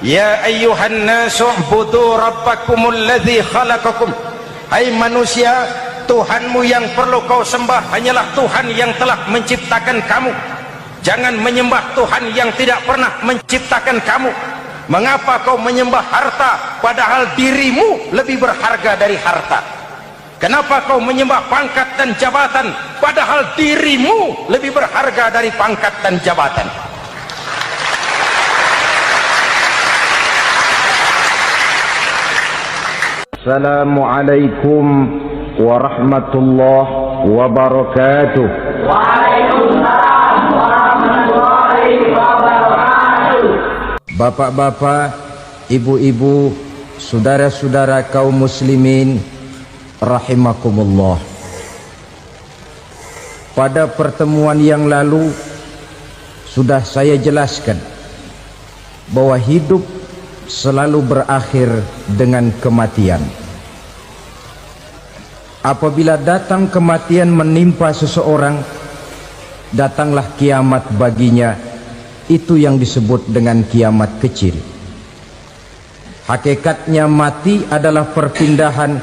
Ya ayyuhan nasu ubudu rabbakumul ladzi khalaqakum. Hai manusia, Tuhanmu yang perlu kau sembah hanyalah Tuhan yang telah menciptakan kamu. Jangan menyembah Tuhan yang tidak pernah menciptakan kamu. Mengapa kau menyembah harta padahal dirimu lebih berharga dari harta? Kenapa kau menyembah pangkat dan jabatan padahal dirimu lebih berharga dari pangkat dan jabatan? Assalamualaikum warahmatullahi wabarakatuh. Waalaikumsalam warahmatullahi wabarakatuh. Bapak-bapak, ibu-ibu, saudara-saudara kaum muslimin rahimakumullah. Pada pertemuan yang lalu sudah saya jelaskan bahwa hidup selalu berakhir dengan kematian. Apabila datang kematian menimpa seseorang, datanglah kiamat baginya. Itu yang disebut dengan kiamat kecil. Hakikatnya mati adalah perpindahan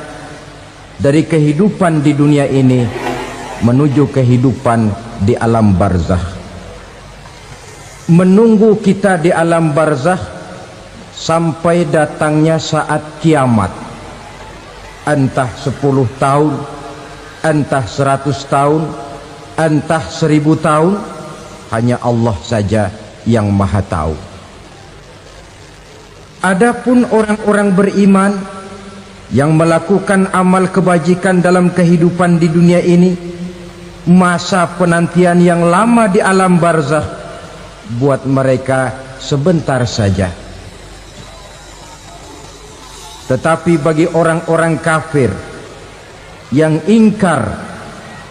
dari kehidupan di dunia ini menuju kehidupan di alam barzakh. Menunggu kita di alam barzakh sampai datangnya saat kiamat, entah 10 tahun, entah 100 tahun, entah 1000 tahun, hanya Allah saja yang maha tahu. Adapun orang-orang beriman yang melakukan amal kebajikan dalam kehidupan di dunia ini, masa penantian yang lama di alam barzakh buat mereka sebentar saja. Tetapi bagi orang-orang kafir yang ingkar,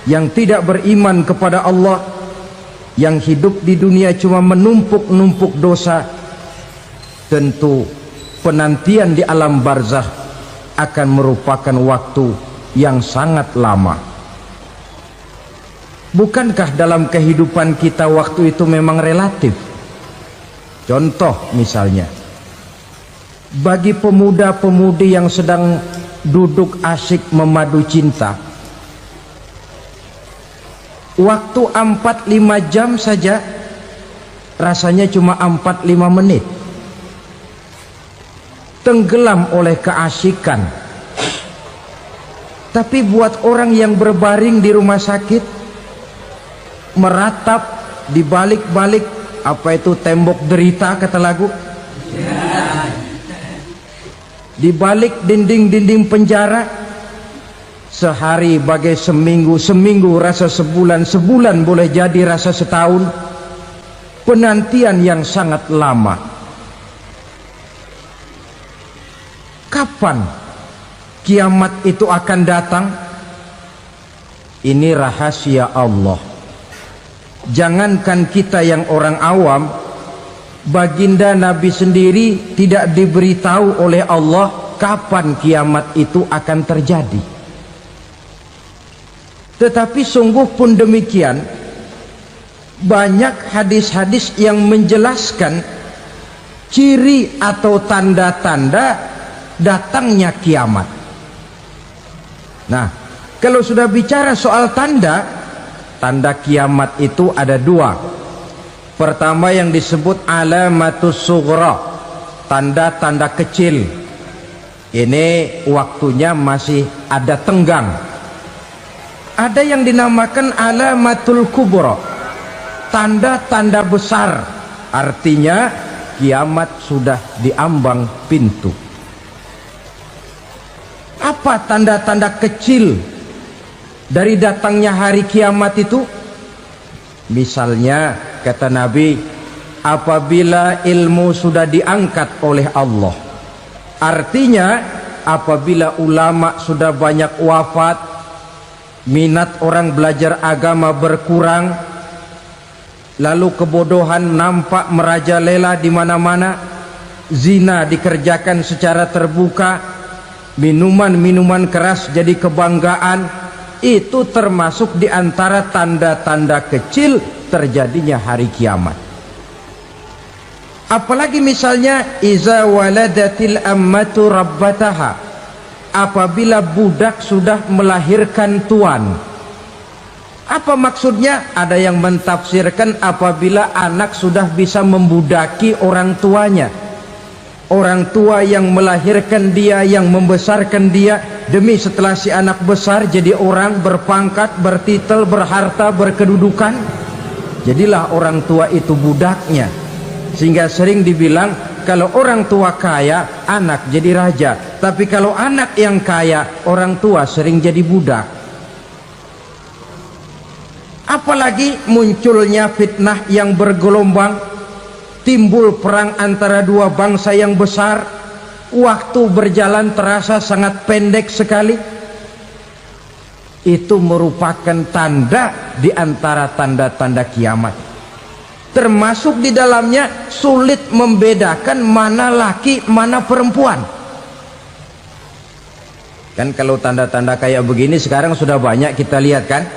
yang tidak beriman kepada Allah, yang hidup di dunia cuma menumpuk-numpuk dosa, tentu penantian di alam barzakh akan merupakan waktu yang sangat lama. Bukankah dalam kehidupan kita waktu itu memang relatif? Contoh misalnya, bagi pemuda-pemudi yang sedang duduk asyik memadu cinta, waktu 4-5 jam saja rasanya cuma 4-5 menit, tenggelam oleh keasikan. Tapi buat orang yang berbaring di rumah sakit, meratap di balik-balik apa itu tembok derita kata lagu, di balik dinding-dinding penjara, sehari bagai seminggu, seminggu rasa sebulan, sebulan boleh jadi rasa setahun. Penantian yang sangat lama. Kapan kiamat itu akan datang? Ini rahasia Allah. Jangankan kita yang orang awam, baginda Nabi sendiri tidak diberitahu oleh Allah kapan kiamat itu akan terjadi. Tetapi sungguh pun demikian, banyak hadis-hadis yang menjelaskan ciri atau tanda-tanda datangnya kiamat. Nah, kalau sudah bicara soal tanda kiamat itu ada dua. Pertama yang disebut alamatus sughra, tanda-tanda kecil. Ini waktunya masih ada tenggang. Ada yang dinamakan alamatul kubra, tanda-tanda besar. Artinya kiamat sudah diambang pintu. Apa tanda-tanda kecil dari datangnya hari kiamat itu? Misalnya kata Nabi, apabila ilmu sudah diangkat oleh Allah, artinya apabila ulama sudah banyak wafat, minat orang belajar agama berkurang, lalu kebodohan nampak merajalela di mana-mana, zina dikerjakan secara terbuka, minuman-minuman keras jadi kebanggaan, itu termasuk di antara tanda-tanda kecil terjadinya hari kiamat. Apalagi misalnya iza waladatil ammatu rabbataha, apabila budak sudah melahirkan tuan. Apa maksudnya? Ada yang mentafsirkan apabila anak sudah bisa membudaki orang tuanya. Orang tua yang melahirkan dia, yang membesarkan dia, demi setelah si anak besar jadi orang berpangkat, bertitel, berharta, berkedudukan, jadilah orang tua itu budaknya. Sehingga sering dibilang kalau orang tua kaya, anak jadi raja. Tapi kalau anak yang kaya, orang tua sering jadi budak. Apalagi munculnya fitnah yang bergelombang, timbul perang antara dua bangsa yang besar, waktu berjalan terasa sangat pendek sekali. Itu merupakan tanda di antara tanda-tanda kiamat. Termasuk di dalamnya sulit membedakan mana laki, mana perempuan. Kan kalau tanda-tanda kayak begini sekarang sudah banyak kita lihat kan.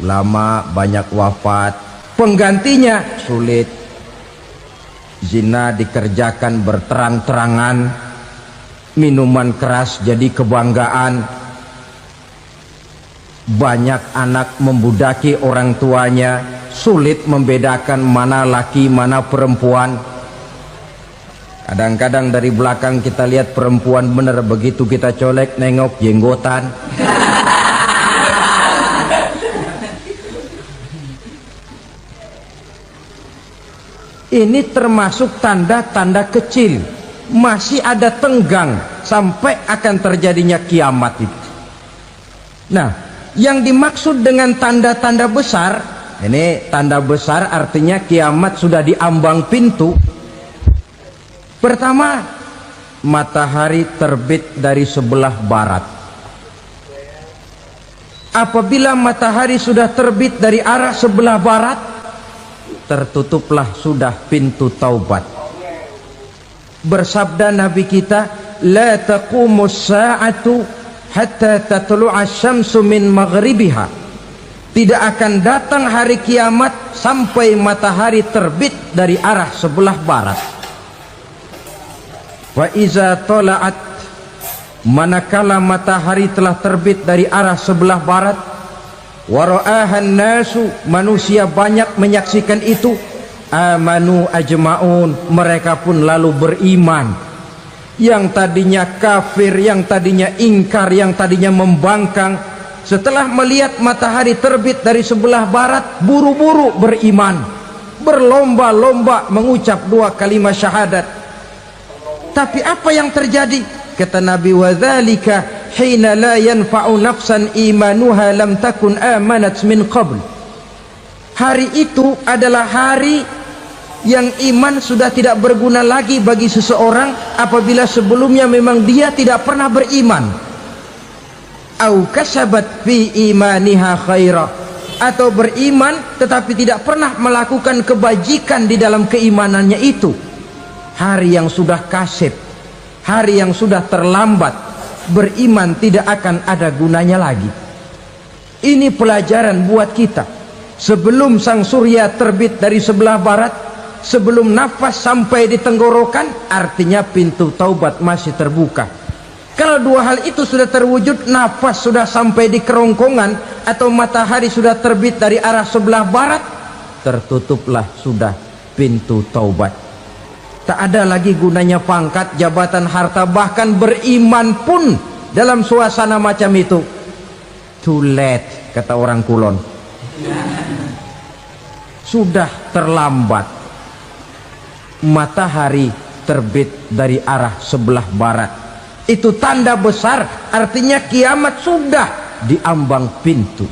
Lama banyak wafat, penggantinya sulit. Zina dikerjakan berterang-terangan, minuman keras jadi kebanggaan, banyak anak membudaki orang tuanya, sulit membedakan mana laki mana perempuan. Kadang-kadang dari belakang kita lihat perempuan bener, begitu kita colek nengok jenggotan. Ini termasuk tanda-tanda kecil, masih ada tenggang sampai akan terjadinya kiamat itu. Nah, yang dimaksud dengan tanda-tanda besar, ini tanda besar artinya kiamat sudah diambang pintu. Pertama, matahari terbit dari sebelah barat. Apabila matahari sudah terbit dari arah sebelah barat, tertutuplah sudah pintu taubat. Bersabda Nabi kita, la taqumus sa'atu hatta tatlu'a syamsu min maghribiha. Tidak akan datang hari kiamat sampai matahari terbit dari arah sebelah barat. Wa iza tala'at, manakala matahari telah terbit dari arah sebelah barat, wara'ahan nasu, manusia banyak menyaksikan itu, amanu ajma'un, mereka pun lalu beriman. Yang tadinya kafir, yang tadinya ingkar, yang tadinya membangkang, setelah melihat matahari terbit dari sebelah barat, buru-buru beriman, berlomba-lomba mengucap dua kalimat syahadat. Tapi apa yang terjadi? Kata Nabi, wadzalika hina la yanfa'u nafsan imanuha lam takun amanat min qabl. Hari itu adalah hari yang iman sudah tidak berguna lagi bagi seseorang apabila sebelumnya memang dia tidak pernah beriman. Au kasabat fi imaniha khaira, atau beriman tetapi tidak pernah melakukan kebajikan di dalam keimanannya itu. Hari yang sudah kasib, hari yang sudah terlambat, beriman tidak akan ada gunanya lagi. Ini pelajaran buat kita. Sebelum sang surya terbit dari sebelah barat, sebelum nafas sampai di tenggorokan, artinya pintu taubat masih terbuka. Kalau dua hal itu sudah terwujud, nafas sudah sampai di kerongkongan atau matahari sudah terbit dari arah sebelah barat, tertutuplah sudah pintu taubat. Tak ada lagi gunanya pangkat, jabatan, harta, bahkan beriman pun dalam suasana macam itu too late, kata orang Kulon. Sudah terlambat. Matahari terbit dari arah sebelah barat, itu tanda besar, artinya kiamat sudah diambang pintu.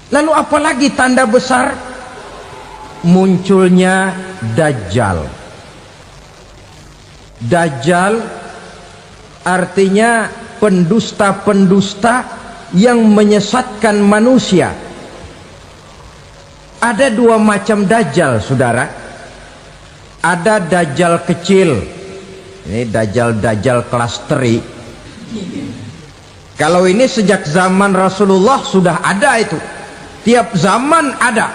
Lalu apalagi tanda besar? Munculnya Dajjal. Dajjal artinya pendusta-pendusta yang menyesatkan manusia. Ada dua macam Dajjal, saudara. Ada Dajjal kecil, ini Dajjal kelas teri. Kalau ini sejak zaman Rasulullah sudah ada itu, tiap zaman ada.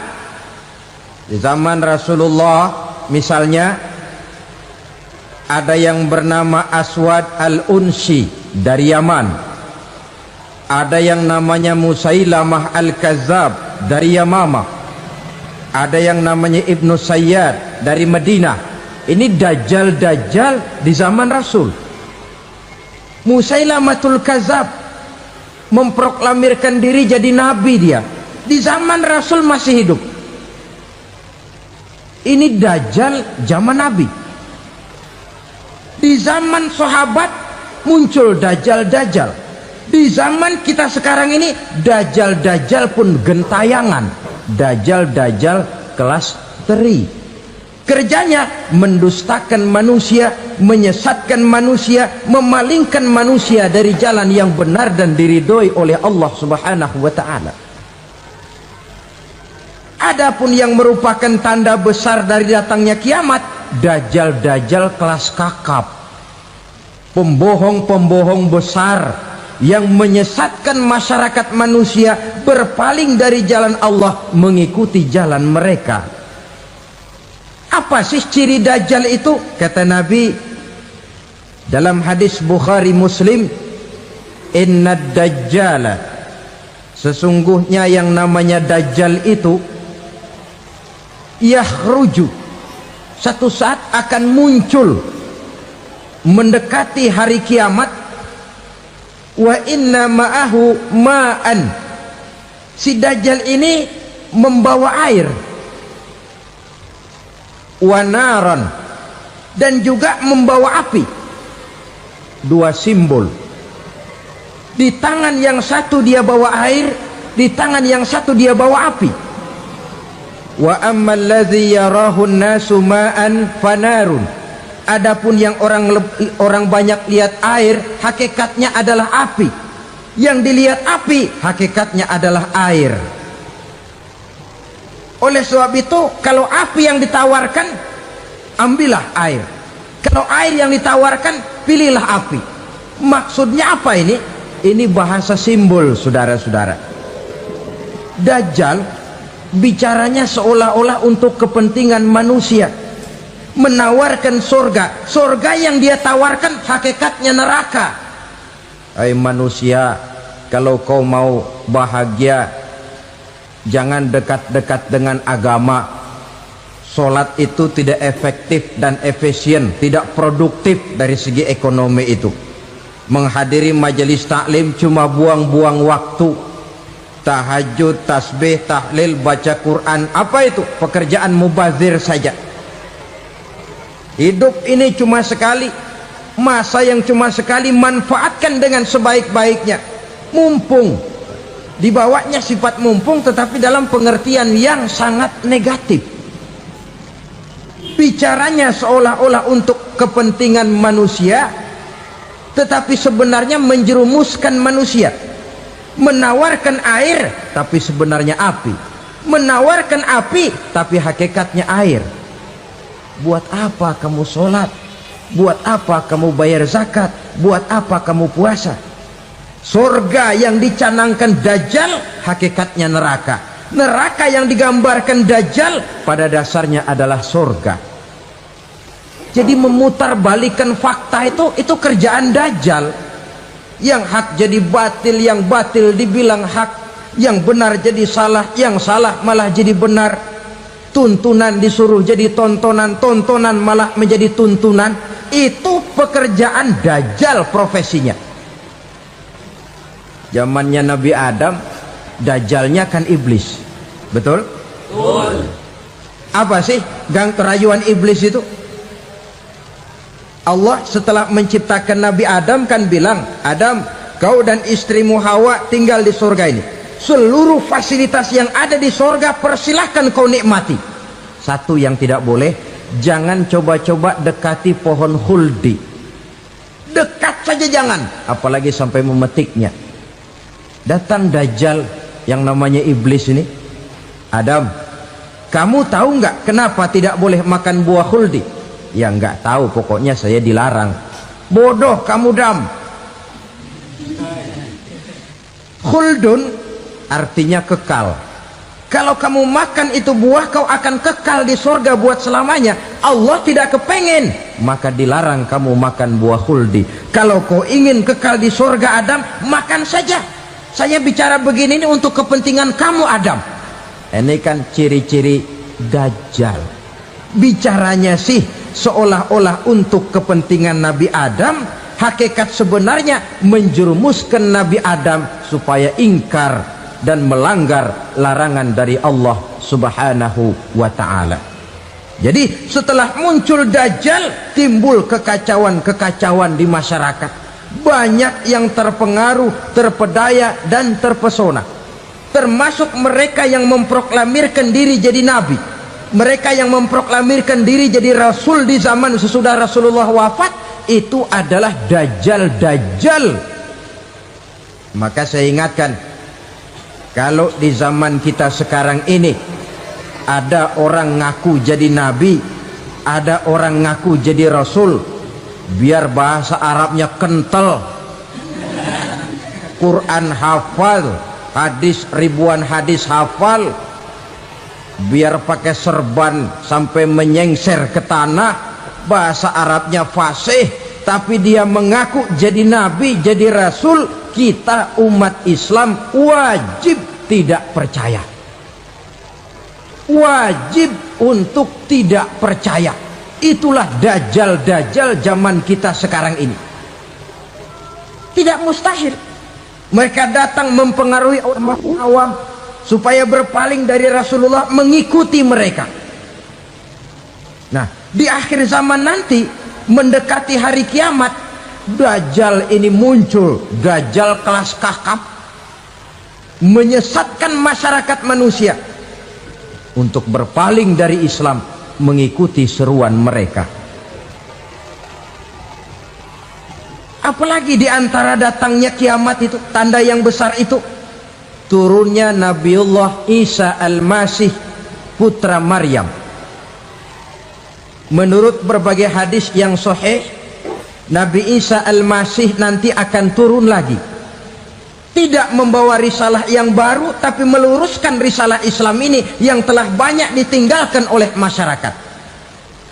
Di zaman Rasulullah misalnya ada yang bernama Aswad al-Unsi dari Yaman, ada yang namanya Musailamah al-Kazzab dari Yamamah, ada yang namanya Ibnu Sayyad dari Madinah. Ini dajjal-dajjal di zaman Rasul. Musailamatul Kazzab memproklamirkan diri jadi nabi, dia di zaman Rasul masih hidup. Ini dajjal zaman Nabi. Di zaman sahabat muncul dajjal-dajjal. Di zaman kita sekarang ini dajjal-dajjal pun gentayangan. Dajjal-dajjal kelas teri. Kerjanya mendustakan manusia, menyesatkan manusia, memalingkan manusia dari jalan yang benar dan diridhoi oleh Allah Subhanahu wa taala. Adapun yang merupakan tanda besar dari datangnya kiamat, dajjal-dajjal kelas kakap, pembohong-pembohong besar yang menyesatkan masyarakat manusia berpaling dari jalan Allah mengikuti jalan mereka. Apa sih ciri dajjal itu? Kata Nabi dalam hadis Bukhari Muslim, inna dajjala, sesungguhnya yang namanya dajjal itu yakhruju, satu saat akan muncul mendekati hari kiamat, wa inna ma'ahu ma'an, si dajjal ini membawa air, wa naran, dan juga membawa api. Dua simbol, di tangan yang satu dia bawa air, di tangan yang satu dia bawa api. Wa ammal ladzi yarahu an-nasu ma'an fanarun, adapun yang orang banyak lihat air, hakikatnya adalah api. Yang dilihat api, hakikatnya adalah air. Oleh sebab itu, kalau api yang ditawarkan, ambillah air. Kalau air yang ditawarkan, pilihlah api. Maksudnya apa ini? Ini bahasa simbol, saudara-saudara. Dajjal bicaranya seolah-olah untuk kepentingan manusia, menawarkan surga. Surga yang dia tawarkan hakikatnya neraka. Hai manusia, kalau kau mau bahagia, jangan dekat-dekat dengan agama. Solat itu tidak efektif dan efisien, tidak produktif dari segi ekonomi itu. Menghadiri majelis taklim cuma buang-buang waktu. Tahajud, tasbih, tahlil, baca Quran, apa itu? Pekerjaan mubazir saja. Hidup ini cuma sekali, masa yang cuma sekali, manfaatkan dengan sebaik-baiknya. Mumpung, dibawanya sifat mumpung, tetapi dalam pengertian yang sangat negatif. Bicaranya seolah-olah untuk kepentingan manusia, tetapi sebenarnya menjerumuskan manusia. Menawarkan air tapi sebenarnya api, menawarkan api tapi hakikatnya air. Buat apa kamu sholat? Buat apa kamu bayar zakat? Buat apa kamu puasa? Surga yang dicanangkan dajjal hakikatnya neraka. Neraka yang digambarkan dajjal pada dasarnya adalah surga. Jadi memutarbalikan fakta itu kerjaan dajjal. Yang hak jadi batil, yang batil dibilang hak, yang benar jadi salah, yang salah malah jadi benar. Tuntunan disuruh jadi tontonan, tontonan malah menjadi tuntunan. Itu pekerjaan dajjal profesinya. Zamannya Nabi Adam, dajjalnya kan iblis. Betul? Betul. Apa sih gang kerayuan iblis itu? Allah setelah menciptakan Nabi Adam kan bilang, Adam, kau dan istrimu Hawa tinggal di surga ini. Seluruh fasilitas yang ada di surga persilahkan kau nikmati. Satu yang tidak boleh, jangan coba-coba dekati pohon khuldi. Dekat saja jangan, apalagi sampai memetiknya. Datang dajjal yang namanya iblis ini. Adam, kamu tahu nggak kenapa tidak boleh makan buah khuldi? Ya nggak tahu, pokoknya saya dilarang. Bodoh kamu Dam. Khuldun artinya kekal. Kalau kamu makan itu buah, kau akan kekal di surga buat selamanya. Allah tidak kepengen, maka dilarang kamu makan buah khuldi. Kalau kau ingin kekal di surga Adam, makan saja. Saya bicara begini ini untuk kepentingan kamu Adam. Ini kan ciri-ciri Dajjal. Bicaranya sih seolah-olah untuk kepentingan Nabi Adam, hakikat sebenarnya menjerumuskan Nabi Adam supaya ingkar dan melanggar larangan dari Allah Subhanahu wa ta'ala. Jadi setelah muncul Dajjal, timbul kekacauan-kekacauan di masyarakat. Banyak yang terpengaruh, terpedaya dan terpesona, termasuk mereka yang memproklamirkan diri jadi nabi, mereka yang memproklamirkan diri jadi rasul di zaman sesudah Rasulullah wafat. Itu adalah Dajjal. Maka saya ingatkan, kalau di zaman kita sekarang ini ada orang ngaku jadi nabi, ada orang ngaku jadi rasul, biar bahasa Arabnya kental, Quran hafal, hadis ribuan hadis hafal, biar pakai serban sampai menyengser ke tanah, bahasa Arabnya fasih, tapi dia mengaku jadi nabi, jadi rasul, kita umat Islam wajib tidak percaya, wajib untuk tidak percaya. Itulah Dajjal zaman kita sekarang ini. Tidak mustahil mereka datang mempengaruhi orang awam supaya berpaling dari Rasulullah, mengikuti mereka. Nah, di akhir zaman nanti, mendekati hari kiamat, Dajjal ini muncul, Dajjal kelas kakap, menyesatkan masyarakat manusia untuk berpaling dari Islam, mengikuti seruan mereka. Apalagi di antara datangnya kiamat itu, tanda yang besar itu, turunnya Nabiullah Isa Al-Masih, putra Maryam. Menurut berbagai hadis yang sahih, Nabi Isa Al-Masih nanti akan turun lagi, tidak membawa risalah yang baru, tapi meluruskan risalah Islam ini yang telah banyak ditinggalkan oleh masyarakat.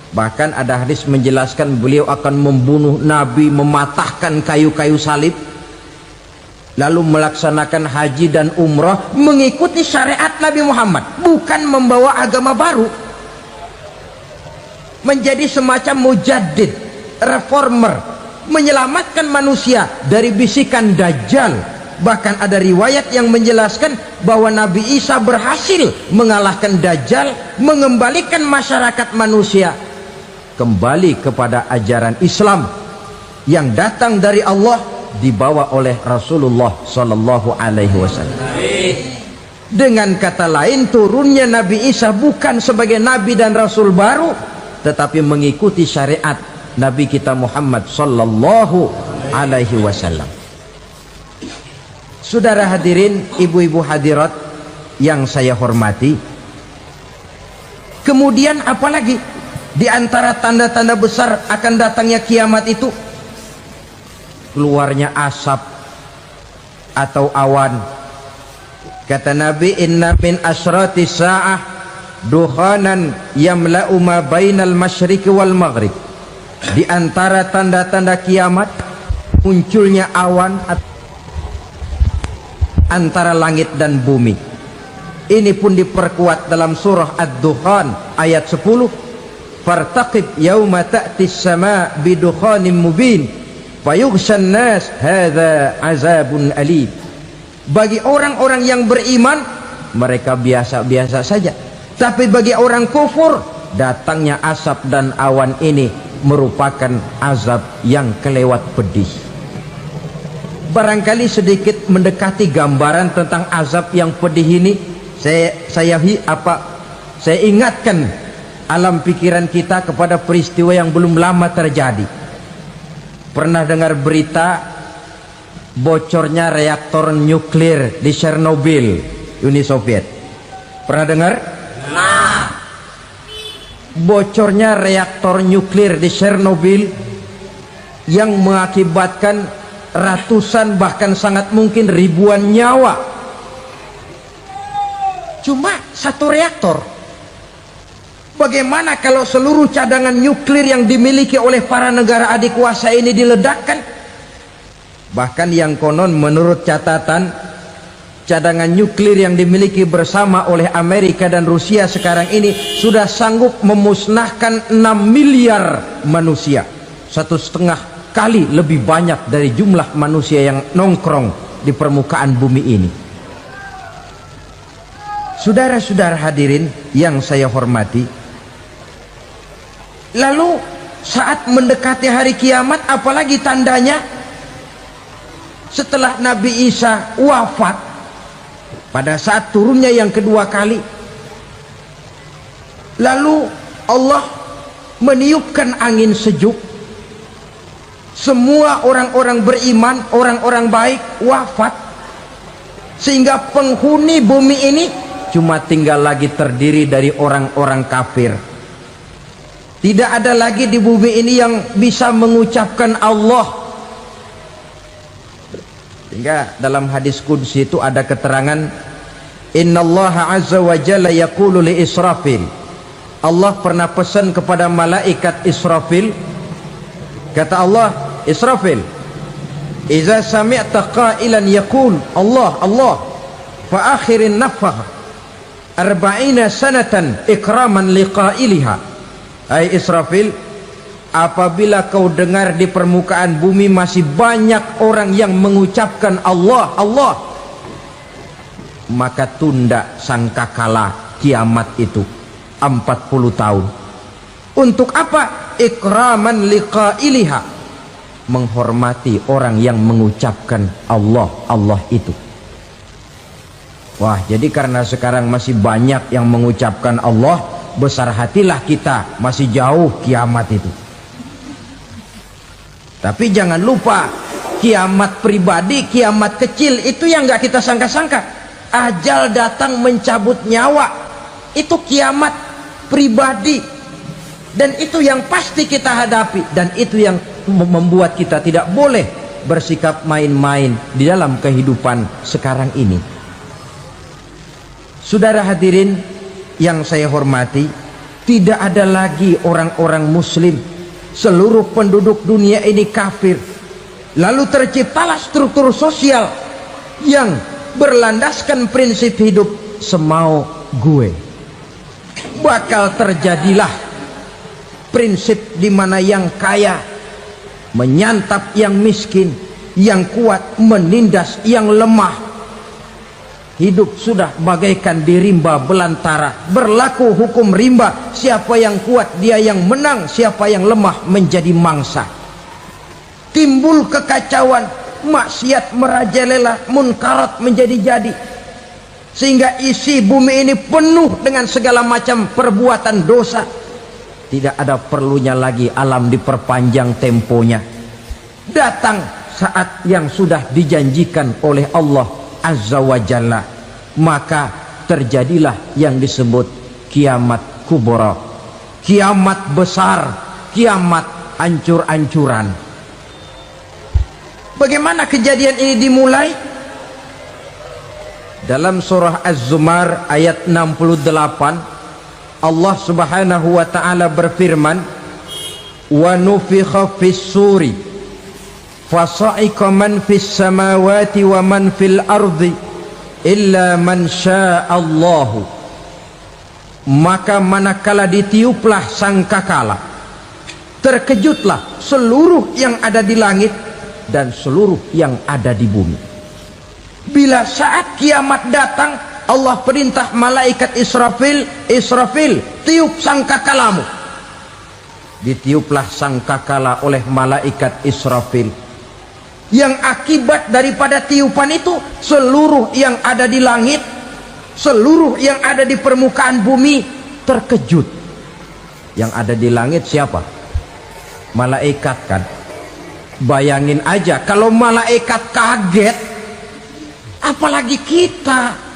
Bahkan ada hadis menjelaskan beliau akan membunuh Nabi, mematahkan kayu-kayu salib, lalu melaksanakan haji dan umrah mengikuti syariat Nabi Muhammad, bukan membawa agama baru. Menjadi semacam mujaddid, reformer, menyelamatkan manusia dari bisikan Dajjal. Bahkan ada riwayat yang menjelaskan bahwa Nabi Isa berhasil mengalahkan Dajjal, mengembalikan masyarakat manusia kembali kepada ajaran Islam yang datang dari Allah, dibawa oleh Rasulullah Sallallahu Alaihi Wasallam. Dengan kata lain, turunnya Nabi Isa bukan sebagai nabi dan rasul baru, tetapi mengikuti syariat Nabi kita Muhammad Sallallahu Alaihi Wasallam. Saudara hadirin, ibu-ibu hadirat yang saya hormati, kemudian apalagi di antara tanda-tanda besar akan datangnya kiamat itu? Keluarnya asap atau awan. Kata Nabi, inna min asratis sa'ah dukhanan yamla'u ma bainal masyriqi wal maghrib. Di antara tanda-tanda kiamat, munculnya awan antara langit dan bumi. Ini pun diperkuat dalam surah Ad-Dukhan ayat 10. Fartaqib yauma ta'tis sama bidukhanin mubin fayughshan nas hadza azabun alim. Bagi orang-orang yang beriman, mereka biasa-biasa saja, tapi bagi orang kufur, datangnya asap dan awan ini merupakan azab yang kelewat pedih. Barangkali sedikit mendekati gambaran tentang azab yang pedih ini, saya ingatkan alam pikiran kita kepada peristiwa yang belum lama terjadi. Pernah dengar berita bocornya reaktor nuklir di Chernobyl, Uni Soviet? Pernah dengar? Nah, bocornya reaktor nuklir di Chernobyl yang mengakibatkan ratusan bahkan sangat mungkin ribuan nyawa. cuma satu reaktor. Bagaimana kalau seluruh cadangan nuklir yang dimiliki oleh para negara adik kuasa ini diledakkan? Bahkan yang konon menurut catatan, cadangan nuklir yang dimiliki bersama oleh Amerika dan Rusia sekarang ini sudah sanggup memusnahkan 6 miliar manusia, 1,5 kali lebih banyak dari jumlah manusia yang nongkrong di permukaan bumi ini. Saudara-saudara hadirin yang saya hormati, lalu saat mendekati hari kiamat, apalagi tandanya? Setelah Nabi Isa wafat, pada saat turunnya yang kedua kali, lalu Allah meniupkan angin sejuk. Semua orang-orang beriman, orang-orang baik wafat, sehingga penghuni bumi ini cuma tinggal lagi terdiri dari orang-orang kafir. Tidak ada lagi di bumi ini yang bisa mengucapkan Allah. Sehingga dalam hadis qudsi itu ada keterangan, innallaha azza wa jalla yaqulu li Israfil. Allah pernah pesan kepada malaikat Israfil, kata Allah, Israfil, idza sami'ta qailan yaqul Allah Allah fa akhirin nafakh 40 sanatan ikraman liqailiha. Hai Israfil, apabila kau dengar di permukaan bumi masih banyak orang yang mengucapkan Allah Allah, maka tunda sangkakala kiamat itu 40 tahun. Untuk apa? Ikraman liqailiha, menghormati orang yang mengucapkan Allah Allah itu. Wah, jadi karena sekarang masih banyak yang mengucapkan Allah, besar hatilah kita, masih jauh kiamat itu. Tapi jangan lupa, kiamat pribadi, kiamat kecil itu yang nggak kita sangka-sangka. Ajal datang mencabut nyawa, itu kiamat pribadi, dan itu yang pasti kita hadapi, dan itu yang membuat kita tidak boleh bersikap main-main di dalam kehidupan sekarang ini. Saudara hadirin yang saya hormati, tidak ada lagi orang-orang muslim. Seluruh penduduk dunia ini kafir. Lalu terciptalah struktur sosial yang berlandaskan prinsip hidup semau gue. Bakal terjadilah prinsip di mana yang kaya menyantap yang miskin, yang kuat menindas yang lemah. Hidup sudah bagaikan di rimba belantara, berlaku hukum rimba, siapa yang kuat dia yang menang, siapa yang lemah menjadi mangsa. Timbul kekacauan, maksiat merajalela, munkarat menjadi-jadi, sehingga isi bumi ini penuh dengan segala macam perbuatan dosa. Tidak ada perlunya lagi alam diperpanjang temponya. Datang saat yang sudah dijanjikan oleh Allah Azza wa Jalla, maka terjadilah yang disebut kiamat kubra, kiamat besar, kiamat ancur-ancuran. Bagaimana kejadian ini dimulai? Dalam surah Az-Zumar ayat 68, Allah subhanahu wa ta'ala berfirman, wa nufikha fis suri fasa'iqa man fis samawati wa man fil ardi illa man sya'allahu. Maka manakala ditiuplah sangkakala, terkejutlah seluruh yang ada di langit dan seluruh yang ada di bumi. Bila saat kiamat datang, Allah perintah malaikat Israfil, Israfil, tiup sangkakalamu. Ditiuplah sangkakala oleh malaikat Israfil. Yang akibat daripada tiupan itu, seluruh yang ada di langit, seluruh yang ada di permukaan bumi terkejut. Yang ada di langit siapa? Malaikat kan. Bayangin aja kalau malaikat kaget, apalagi kita.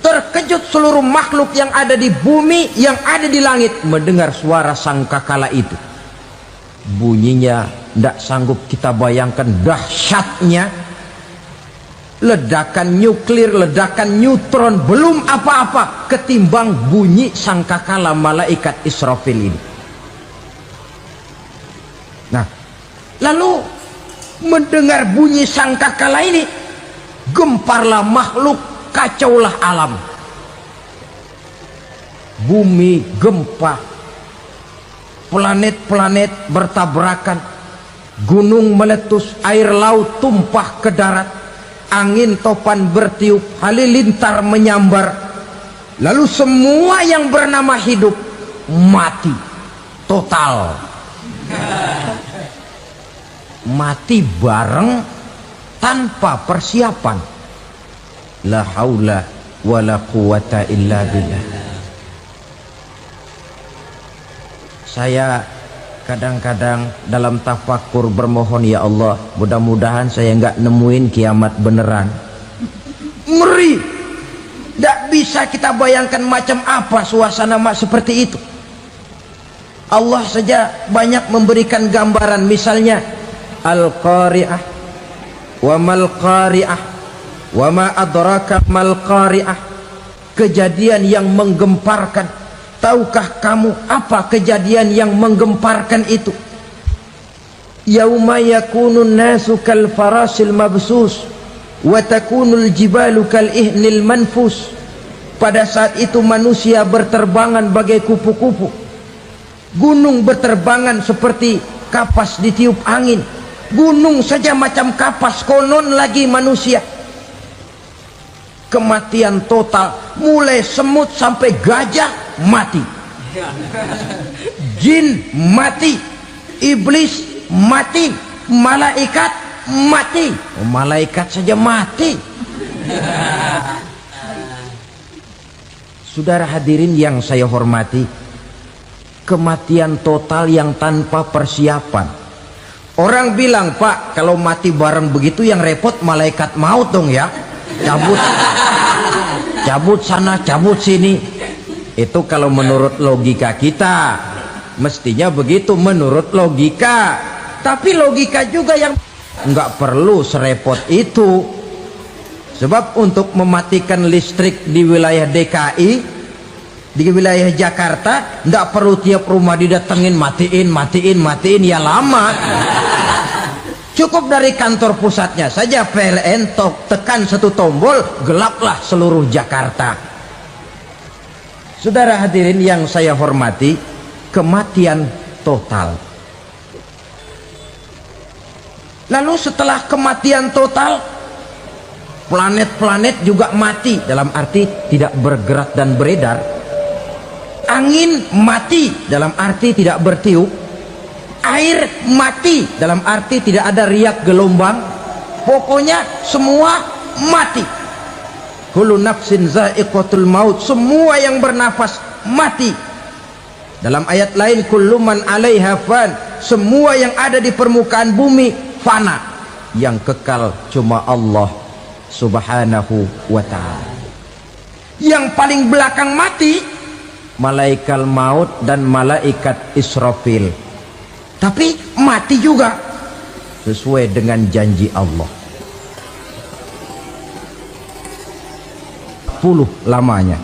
Terkejut seluruh makhluk yang ada di bumi, yang ada di langit mendengar suara sangkakala itu. Bunyinya tidak sanggup kita bayangkan dahsyatnya. ledakan nuklir, ledakan neutron, belum apa-apa ketimbang bunyi sangkakala malaikat Israfil ini. Nah, lalu mendengar bunyi sangkakala ini, gemparlah makhluk, kacaulah alam. Bumi gempa, planet-planet bertabrakan, gunung meletus, air laut tumpah ke darat, angin topan bertiup, halilintar menyambar. Lalu semua yang bernama hidup mati total. Mati bareng tanpa persiapan. La haula wala quwata illa billah. Saya kadang-kadang dalam tafakur bermohon, ya Allah, mudah-mudahan saya nggak nemuin kiamat beneran. Ngeri, nggak bisa kita bayangkan macam apa suasana seperti itu. Allah saja banyak memberikan gambaran, misalnya Al-Qari'ah, wa mal qari'ah, wa ma adraka mal qari'ah. Kejadian yang menggemparkan. Tahukah kamu apa kejadian yang menggemparkan itu? Yauma yakunun nasu kal farasil mabsus wa takunul jibalu kal ihnil manfus. Pada saat itu manusia berterbangan bagai kupu-kupu, gunung berterbangan seperti kapas ditiup angin. Gunung saja macam kapas, konon lagi manusia. Kematian total, mulai semut sampai gajah mati, jin mati, iblis mati, malaikat mati. Oh, malaikat saja mati. Saudara hadirin yang saya hormati, kematian total yang tanpa persiapan. Orang bilang, Pak, kalau mati bareng begitu yang repot malaikat maut dong ya, cabut sana, cabut sini. Itu kalau menurut logika kita, mestinya begitu menurut logika. Tapi logika juga yang nggak perlu serepot itu. Sebab untuk mematikan listrik di wilayah DKI, di wilayah Jakarta, nggak perlu tiap rumah didatengin, matiin, ya lama. Cukup dari kantor pusatnya saja PLN, tekan satu tombol, gelaplah seluruh Jakarta. Saudara hadirin yang saya hormati, kematian total. Lalu setelah kematian total, planet-planet juga mati, dalam arti tidak bergerak dan beredar. Angin mati, dalam arti tidak bertiup. Air mati, dalam arti tidak ada riak gelombang. Pokoknya semua mati. Kullu nafsin za'iqatul maut, semua yang bernafas mati. Dalam ayat lain, kullu man 'alaiha fan, semua yang ada di permukaan bumi fana. Yang kekal cuma Allah Subhanahu wa ta'ala. Yang paling belakang mati malaikat maut dan malaikat Israfil. Tapi mati juga sesuai dengan janji Allah. 10 lamanya.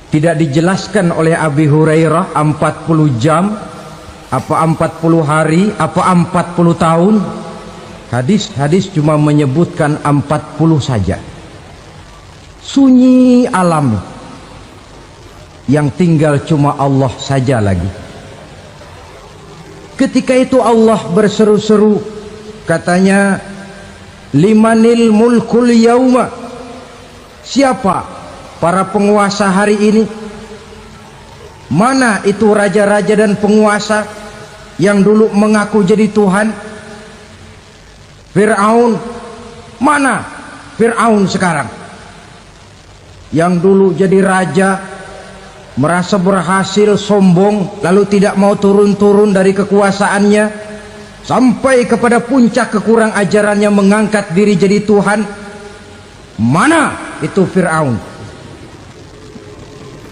Tidak dijelaskan oleh Abi Hurairah 40 jam, apa 40 hari, apa 40 tahun. Hadis-hadis cuma menyebutkan 40 saja. Sunyi alam, yang tinggal cuma Allah saja lagi. Ketika itu Allah berseru-seru, katanya, limanil mulkul yauma, siapa para penguasa hari ini? Mana itu raja-raja dan penguasa yang dulu mengaku jadi Tuhan? Fir'aun, mana Fir'aun sekarang? Yang dulu jadi raja, merasa berhasil, sombong, lalu tidak mau turun-turun dari kekuasaannya, sampai kepada puncak kekurang ajarannya mengangkat diri jadi Tuhan. Mana itu Fir'aun?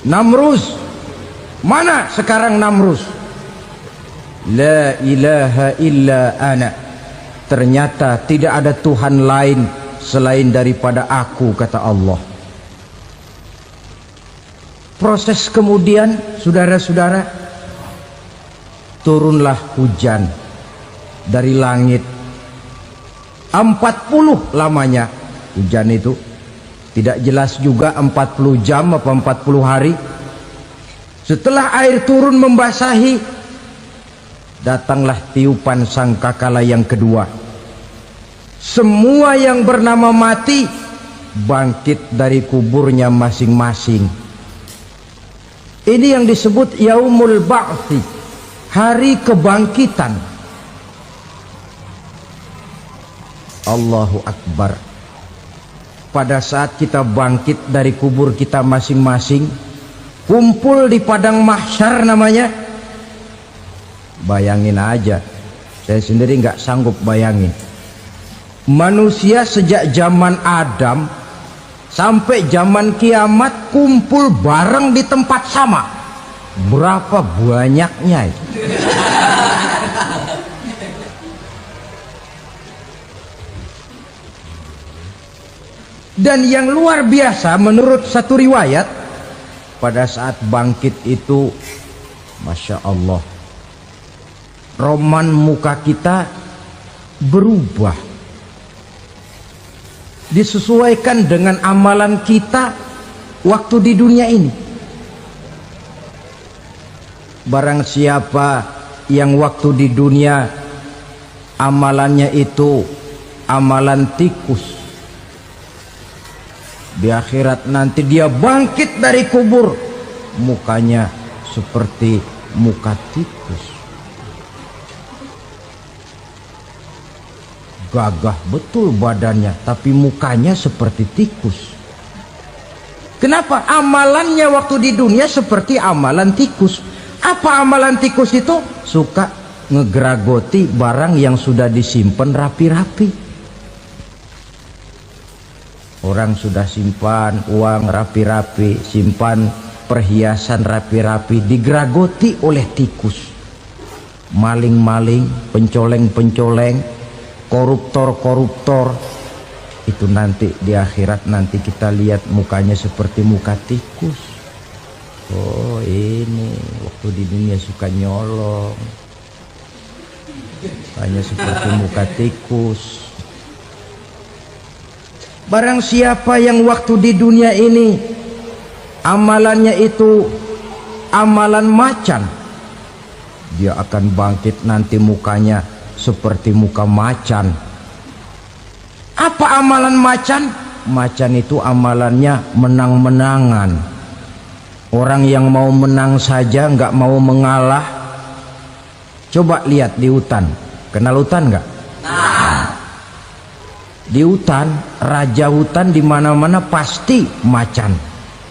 Namrus, mana sekarang Namrus? La ilaha illa ana, ternyata tidak ada Tuhan lain selain daripada aku, kata Allah. Proses kemudian, saudara-saudara, turunlah hujan dari langit. 40 lamanya hujan itu, tidak jelas juga 40 jam apa 40 hari. Setelah air turun membasahi, datanglah tiupan sangkakala yang kedua. Semua yang bernama mati bangkit dari kuburnya masing-masing. Ini yang disebut Yaumul Ba'thi, hari kebangkitan. Allahu Akbar. Pada saat kita bangkit dari kubur kita masing-masing, kumpul di padang mahsyar namanya. Bayangin aja, saya sendiri nggak sanggup bayangin. Manusia sejak zaman Adam sampai zaman kiamat kumpul bareng di tempat sama. Berapa banyaknya itu? Dan yang luar biasa menurut satu riwayat, pada saat bangkit itu, Masya Allah, roman muka kita berubah, disesuaikan dengan amalan kita waktu di dunia ini. Barang siapa yang waktu di dunia amalannya itu amalan tikus, di akhirat nanti dia bangkit dari kubur, mukanya seperti muka tikus. Gagah betul badannya, tapi mukanya seperti tikus. Kenapa? Amalannya waktu di dunia seperti amalan tikus. Apa amalan tikus itu? Suka ngegeragoti barang yang sudah disimpan rapi-rapi. Orang sudah simpan uang rapi-rapi, simpan perhiasan rapi-rapi, digeragoti oleh tikus. Maling-maling, pencoleng-pencoleng, koruptor-koruptor, itu nanti di akhirat nanti kita lihat mukanya seperti muka tikus. Oh, ini waktu di dunia suka nyolong, hanya seperti muka tikus. Barang siapa yang waktu di dunia ini amalannya itu amalan macan, dia akan bangkit nanti mukanya seperti muka macan. Apa amalan macan? Macan itu amalannya menang-menangan. Orang yang mau menang saja nggak mau mengalah. Coba lihat di hutan, kenal hutan nggak? Di hutan, raja hutan di mana-mana pasti macan,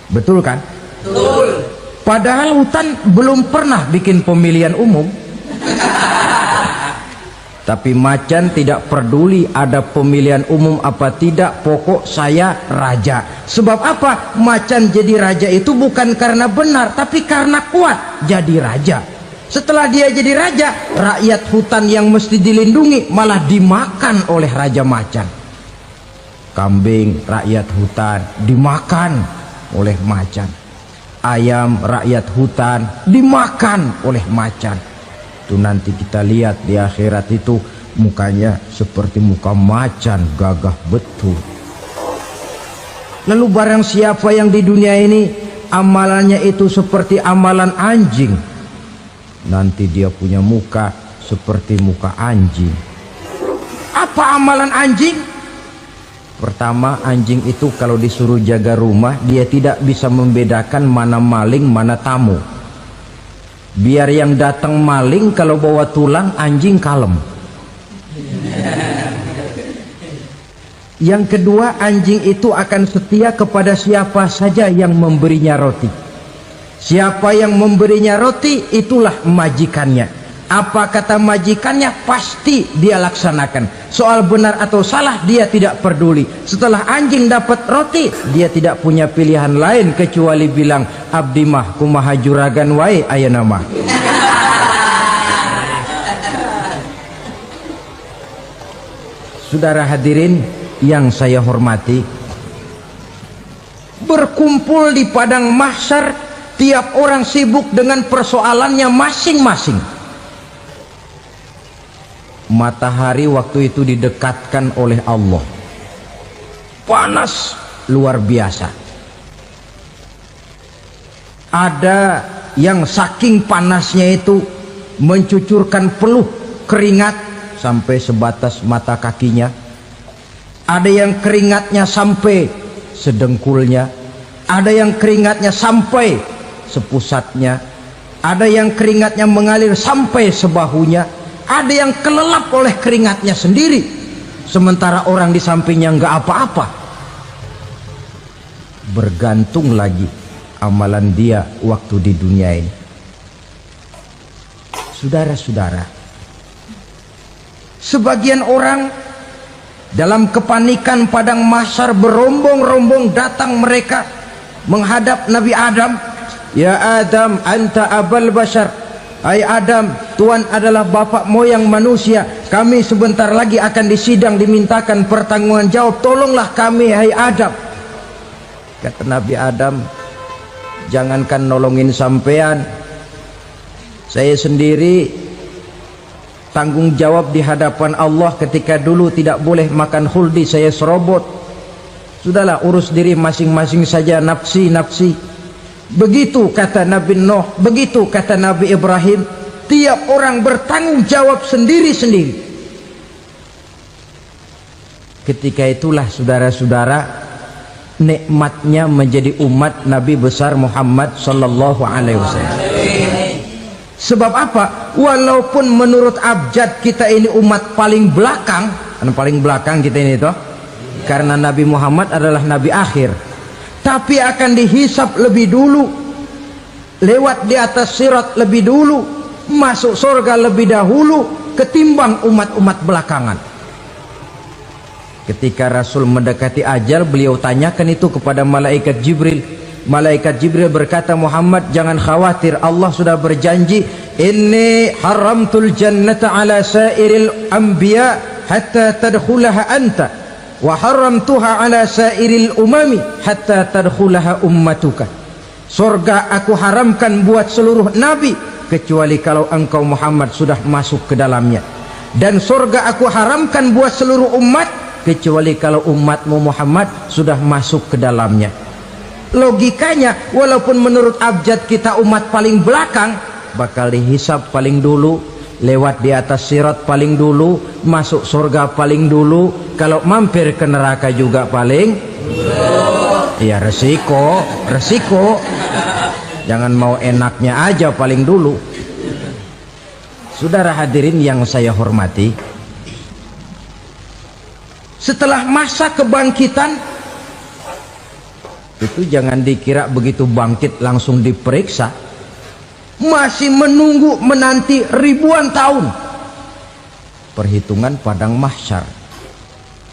betul kan? Betul. Padahal hutan belum pernah bikin pemilihan umum. Tapi macan tidak peduli ada pemilihan umum apa tidak, pokok saya raja. Sebab apa? Macan jadi raja itu bukan karena benar, tapi karena kuat jadi raja. Setelah dia jadi raja, rakyat hutan yang mesti dilindungi malah dimakan oleh raja macan. Kambing rakyat hutan dimakan oleh macan. Ayam rakyat hutan dimakan oleh macan. Itu nanti kita lihat di akhirat itu mukanya seperti muka macan, gagah betul. Lalu barang siapa yang di dunia ini amalannya itu seperti amalan anjing, nanti dia punya muka seperti muka anjing. Apa amalan anjing? Pertama, anjing itu kalau disuruh jaga rumah, dia tidak bisa membedakan mana maling mana tamu. Biar yang datang maling kalau bawa tulang, anjing kalem. Yang kedua, anjing itu akan setia kepada siapa saja yang memberinya roti. Siapa yang memberinya roti, itulah majikannya. Apa kata majikannya, pasti dia laksanakan. Soal benar atau salah dia tidak peduli. Setelah anjing dapat roti, dia tidak punya pilihan lain kecuali bilang, abdi mah kumaha juragan wae ayeuna mah. Saudara hadirin yang saya hormati, berkumpul di padang mahsyar, tiap orang sibuk dengan persoalannya masing-masing. Matahari waktu itu didekatkan oleh Allah, panas luar biasa. Ada yang saking panasnya itu mencucurkan peluh keringat sampai sebatas mata kakinya. Ada yang keringatnya sampai sedengkulnya, ada yang keringatnya sampai sepusatnya, ada yang keringatnya mengalir sampai sebahunya, ada yang kelelap oleh keringatnya sendiri, sementara orang di sampingnya nggak apa-apa. Bergantung lagi amalan dia waktu di dunia ini. Saudara-saudara, sebagian orang dalam kepanikan padang mahsyar berombong-rombong datang mereka menghadap Nabi Adam. Ya Adam, anta abal bashar. Hai Adam, Tuhan adalah bapak moyang manusia. Kami sebentar lagi akan disidang, dimintakan pertanggungan jawab. Tolonglah kami, hai Adam. Kata Nabi Adam, jangankan nolongin sampean, saya sendiri tanggung jawab di hadapan Allah ketika dulu tidak boleh makan khuldi, saya serobot. Sudahlah, urus diri masing-masing saja, nafsi. Begitu kata Nabi Nuh, begitu kata Nabi Ibrahim. Tiap orang bertanggung jawab sendiri-sendiri. Ketika itulah saudara-saudara, nikmatnya menjadi umat Nabi besar Muhammad sallallahu alaihi wasallam. Sebab apa? Walaupun menurut abjad kita ini umat paling belakang, paling belakang kita ini toh, karena Nabi Muhammad adalah Nabi akhir, tapi akan dihisap lebih dulu, lewat di atas sirat lebih dulu, masuk surga lebih dahulu ketimbang umat-umat belakangan. Ketika Rasul mendekati ajal, beliau tanyakan itu kepada malaikat Jibril. Malaikat Jibril berkata, Muhammad jangan khawatir, Allah sudah berjanji, inni haramtul jannata ala sairil anbiya hatta tadkhulaha anta wa haramtuha ala sairil umami hatta tadkhulaha ummatuka. Surga aku haramkan buat seluruh nabi kecuali kalau engkau Muhammad sudah masuk ke dalamnya, dan surga aku haramkan buat seluruh umat kecuali kalau umatmu Muhammad sudah masuk ke dalamnya. Logikanya, walaupun menurut abjad kita umat paling belakang, bakal dihisap paling dulu, lewat di atas sirat paling dulu, masuk surga paling dulu, kalau mampir ke neraka juga paling ya resiko. Jangan mau enaknya aja paling dulu. Saudara hadirin yang saya hormati, setelah masa kebangkitan itu jangan dikira begitu bangkit langsung diperiksa, masih menunggu menanti ribuan tahun perhitungan padang mahsyar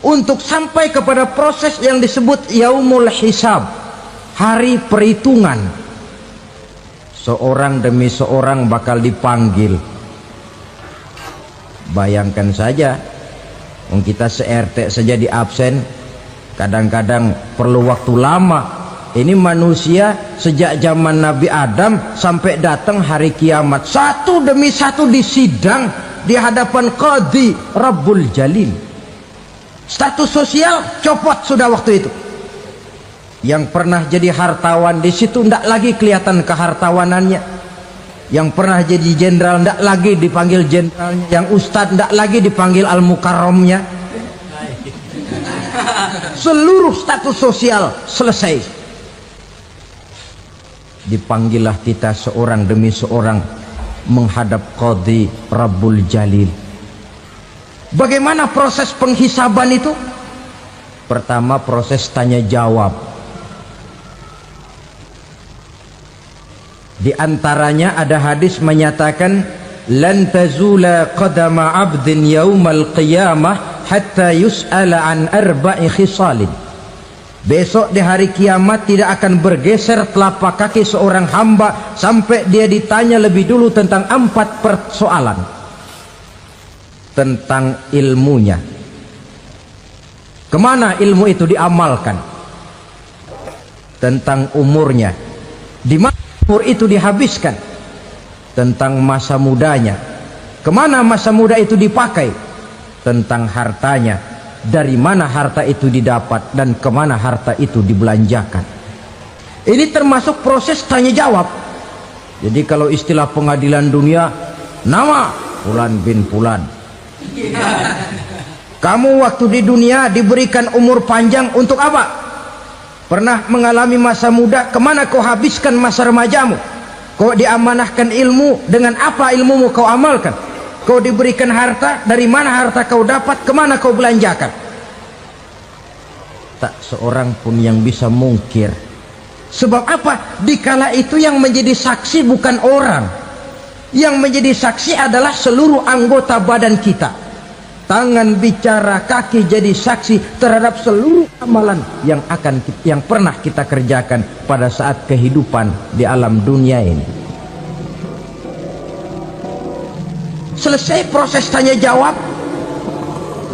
untuk sampai kepada proses yang disebut yaumul hisab, hari perhitungan. Seorang demi seorang bakal dipanggil. Bayangkan saja, kita se-RT saja di absen, kadang-kadang perlu waktu lama. Ini manusia sejak zaman Nabi Adam sampai datang hari kiamat, satu demi satu disidang di hadapan Qadhi Rabbul Jalil. Status sosial copot sudah waktu itu. Yang pernah jadi hartawan di situ ndak lagi kelihatan kehartawanannya. Yang pernah jadi jenderal ndak lagi dipanggil jenderalnya. Yang ustadz ndak lagi dipanggil al-mukarramnya. Seluruh status sosial selesai. Dipanggillah kita seorang demi seorang menghadap Qadhi Rabbul Jalil. Bagaimana proses penghisaban itu? Pertama, proses tanya jawab. Di antaranya ada hadis menyatakan, lan tazula qadama 'abdin yaumal qiyamah hatta yus'ala an arba'i khisalin. Besok di hari kiamat tidak akan bergeser telapak kaki seorang hamba sampai dia ditanya lebih dulu tentang 4 persoalan. Tentang ilmunya, Kemana ilmu itu diamalkan? Tentang umurnya, di mana umur itu dihabiskan? Tentang masa mudanya, kemana masa muda itu dipakai? Tentang hartanya, dari mana harta itu didapat dan kemana harta itu dibelanjakan. Ini termasuk proses tanya jawab. Jadi kalau istilah pengadilan dunia, nama Fulan bin Fulan. Kamu waktu di dunia diberikan umur panjang untuk apa? Pernah mengalami masa muda, kemana kau habiskan masa remajamu? Kau diamanahkan ilmu, dengan apa ilmumu kau amalkan? Kau diberikan harta, dari mana harta kau dapat, kemana kau belanjakan? Tak seorang pun yang bisa mungkir. Sebab apa? Dikala itu yang menjadi saksi bukan orang. Yang menjadi saksi adalah seluruh anggota badan kita. Tangan bicara, kaki jadi saksi terhadap seluruh amalan yang pernah kita kerjakan pada saat kehidupan di alam dunia ini. Selesai proses tanya jawab,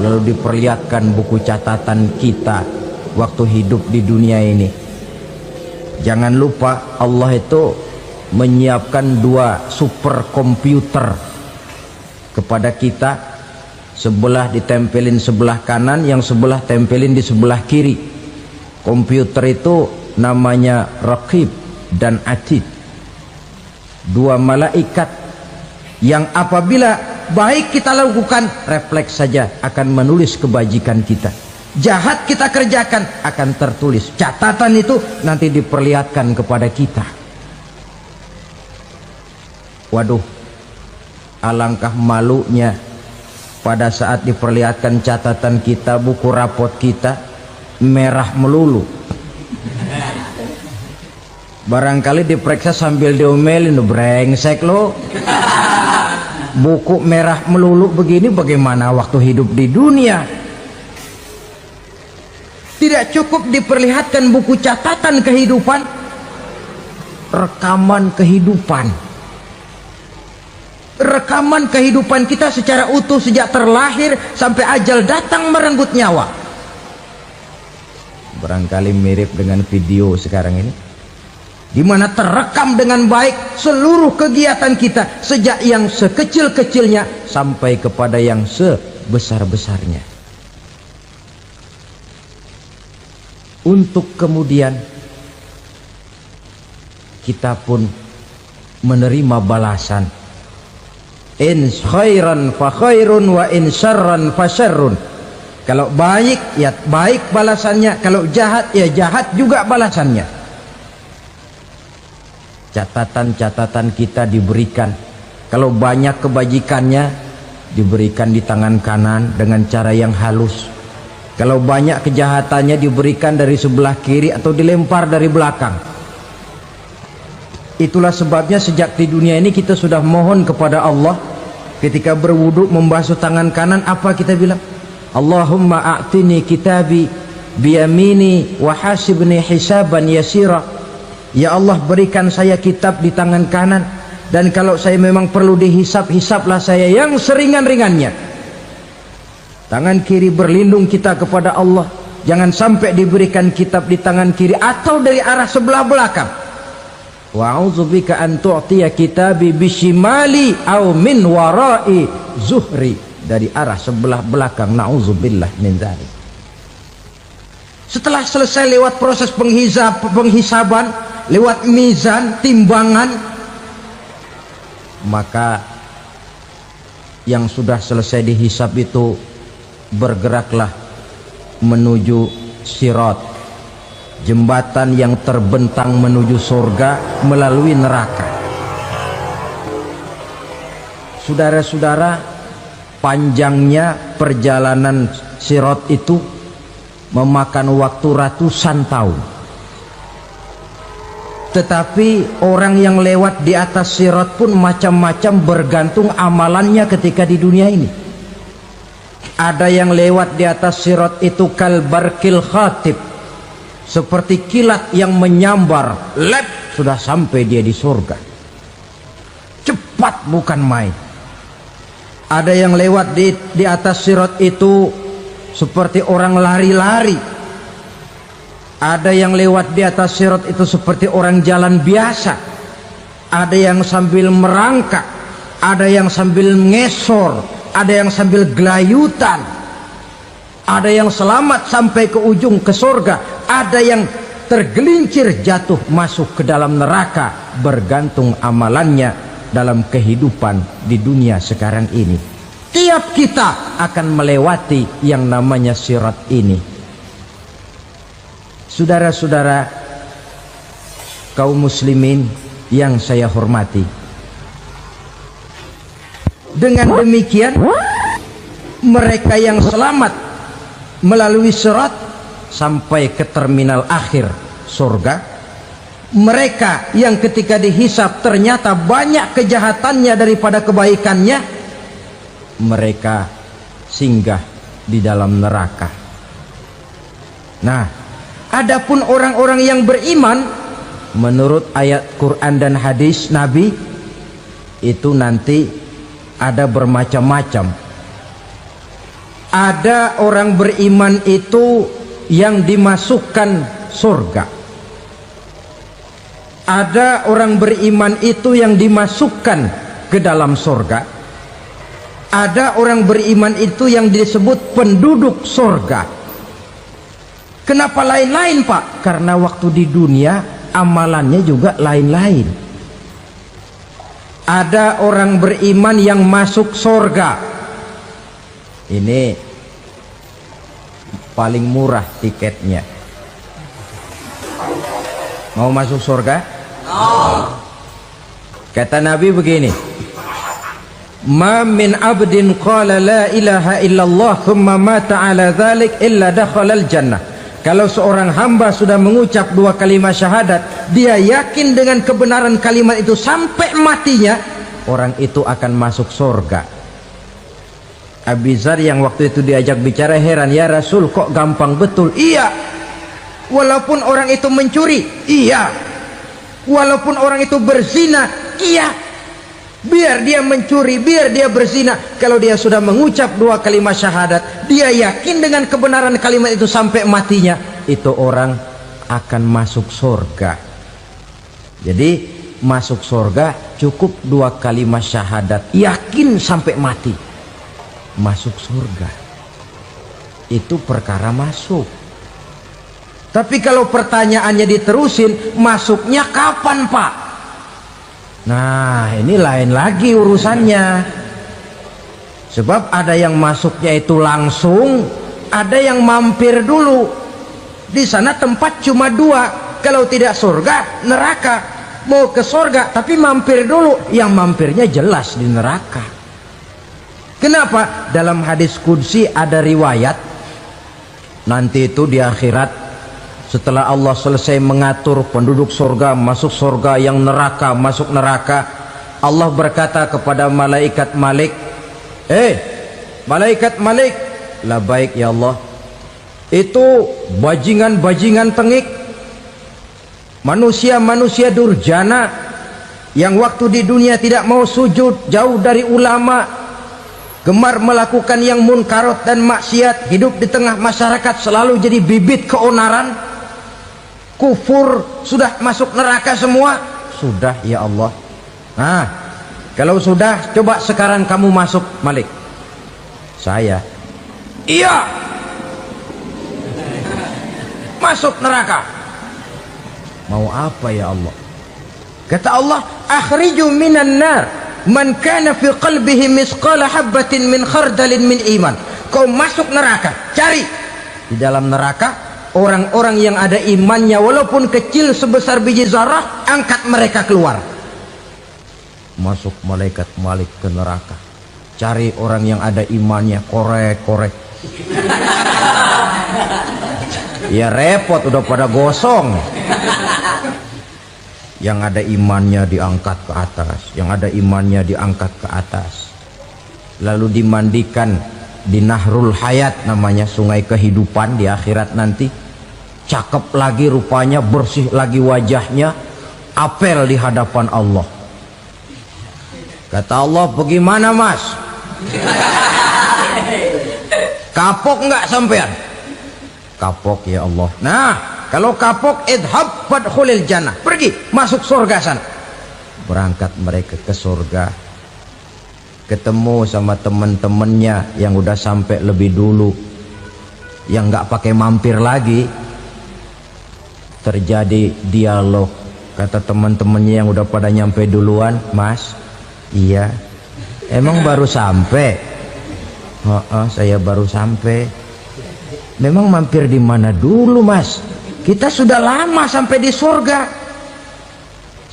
lalu diperlihatkan buku catatan kita waktu hidup di dunia ini. Jangan lupa Allah itu menyiapkan 2 superkomputer kepada kita. Sebelah ditempelin sebelah kanan, yang sebelah tempelin di sebelah kiri. Komputer itu namanya Raqib dan Atid, 2 malaikat yang apabila baik kita lakukan, refleks saja akan menulis kebajikan kita. Jahat kita kerjakan, akan tertulis. Catatan itu nanti diperlihatkan kepada kita. Waduh, alangkah malunya pada saat diperlihatkan catatan kita, buku rapot kita merah melulu. Barangkali diperiksa sambil diomelin, brengsek lo. Buku merah melulu begini, bagaimana waktu hidup di dunia? Tidak cukup diperlihatkan buku catatan kehidupan, rekaman kehidupan. Rekaman kehidupan kita secara utuh sejak terlahir sampai ajal datang merenggut nyawa. Barangkali mirip dengan video sekarang ini, di mana terekam dengan baik seluruh kegiatan kita sejak yang sekecil-kecilnya sampai kepada yang sebesar-besarnya. Untuk kemudian kita pun menerima balasan. In khairan fa khairun wa in syarran fa syarrun. Kalau baik ya baik balasannya, kalau jahat ya jahat juga balasannya. Catatan-catatan kita diberikan. Kalau banyak kebajikannya diberikan di tangan kanan dengan cara yang halus. Kalau banyak kejahatannya diberikan dari sebelah kiri atau dilempar dari belakang. Itulah sebabnya sejak di dunia ini kita sudah mohon kepada Allah. Ketika berwudu membasuh tangan kanan, apa kita bilang? Allahumma a'tini kitabi biyamini wa hasibni hisaban yasira. Ya Allah, berikan saya kitab di tangan kanan, dan kalau saya memang perlu dihisap, hisaplah saya yang seringan-ringannya. Tangan kiri berlindung kita kepada Allah, jangan sampai diberikan kitab di tangan kiri atau dari arah sebelah belakang. Wa a'udzubika an tu'tiya kitabi bishimali aw min wara'i zuhri, dari arah sebelah belakang. Na'udzubillah min dzalik. Setelah selesai lewat proses penghisaban, lewat mizan, timbangan, maka yang sudah selesai dihisab itu bergeraklah menuju sirat, jembatan yang terbentang menuju surga melalui neraka. Saudara-saudara, panjangnya perjalanan sirat itu memakan waktu ratusan tahun. Tetapi orang yang lewat di atas sirat pun macam-macam, bergantung amalannya ketika di dunia ini. Ada yang lewat di atas sirat itu kal barkil khatib, seperti kilat yang menyambar, lep, sudah sampai dia di surga. Cepat bukan main. Ada yang lewat di atas sirat itu seperti orang lari-lari. Ada yang lewat di atas sirat itu seperti orang jalan biasa. Ada yang sambil merangkak, ada yang sambil ngesor, ada yang sambil gelayutan, ada yang selamat sampai ke ujung ke surga, ada yang tergelincir jatuh masuk ke dalam neraka, bergantung amalannya dalam kehidupan di dunia sekarang ini. Tiap kita akan melewati yang namanya sirat ini. Saudara-saudara kaum muslimin yang saya hormati, dengan demikian mereka yang selamat melalui sirat sampai ke terminal akhir surga, mereka yang ketika dihisab ternyata banyak kejahatannya daripada kebaikannya, mereka singgah di dalam neraka. Nah, adapun orang-orang yang beriman menurut ayat Quran dan hadis Nabi itu nanti ada bermacam-macam. Ada orang beriman itu yang dimasukkan surga. Ada orang beriman itu yang dimasukkan ke dalam surga. Ada orang beriman itu yang disebut penduduk surga. Kenapa lain-lain, Pak? Karena waktu di dunia amalannya juga lain-lain. Ada orang beriman yang masuk surga. Ini paling murah tiketnya. Mau masuk surga? Kata Nabi begini, ma min abdin qala la ilaha illallah thumma mata ala dhalik illa dakhalal jannah. Kalau seorang hamba sudah mengucap dua kalimat syahadat, dia yakin dengan kebenaran kalimat itu sampai matinya, orang itu akan masuk surga. Abi Dzar yang waktu itu diajak bicara heran, ya Rasul kok gampang betul? Iya, walaupun orang itu mencuri, iya, walaupun orang itu berzina, iya, biar dia mencuri, biar dia berzina, kalau dia sudah mengucap dua kalimat syahadat, dia yakin dengan kebenaran kalimat itu sampai matinya, itu orang akan masuk surga. Jadi masuk surga cukup dua kalimat syahadat, yakin sampai mati, masuk surga. Itu perkara masuk. Tapi kalau pertanyaannya diterusin, masuknya kapan, Pak? Nah, ini lain lagi urusannya. Sebab ada yang masuknya itu langsung, ada yang mampir dulu. Di sana tempat cuma dua, kalau tidak surga, neraka. Mau ke surga tapi mampir dulu, yang mampirnya jelas di neraka. Kenapa? Dalam hadis qudsi ada riwayat, nanti itu di akhirat, setelah Allah selesai mengatur penduduk surga masuk surga, yang neraka masuk neraka, Allah berkata kepada malaikat Malik, malaikat Malik, labaik ya Allah, itu bajingan-bajingan tengik, manusia-manusia durjana yang waktu di dunia tidak mau sujud, jauh dari ulama, gemar melakukan yang munkarat dan maksiat, hidup di tengah masyarakat selalu jadi bibit keonaran, kufur, sudah masuk neraka semua. Sudah ya Allah. Nah, kalau sudah, coba sekarang kamu masuk, Malik. Saya, iya, masuk neraka. Mau apa ya Allah? Kata Allah, akhriju minan nar man kana fi qalbihi misqala habatin min khardalin min iman. Kau masuk neraka, cari di dalam neraka orang-orang yang ada imannya walaupun kecil sebesar biji zarah, angkat mereka keluar. Masuk malaikat Malik ke neraka, cari orang yang ada imannya, korek-korek. Ya repot, udah pada gosong. Yang ada imannya diangkat ke atas, yang ada imannya diangkat ke atas, lalu dimandikan di Nahrul Hayat, namanya sungai kehidupan di akhirat nanti. Cakep lagi rupanya, bersih lagi wajahnya, apel di hadapan Allah. Kata Allah, bagaimana mas? Kapok nggak sampean? Kapok ya Allah. Nah, kalau kapok, idhab fadkhulil jannah, pergi masuk surga sana. Berangkat mereka ke surga, ketemu sama teman-temannya yang udah sampai lebih dulu, yang nggak pakai mampir lagi. Terjadi dialog. Kata teman-temannya yang udah pada nyampe duluan, Mas, iya, emang baru sampai? Saya baru sampai. Memang mampir di mana dulu, Mas? Kita sudah lama sampai di surga.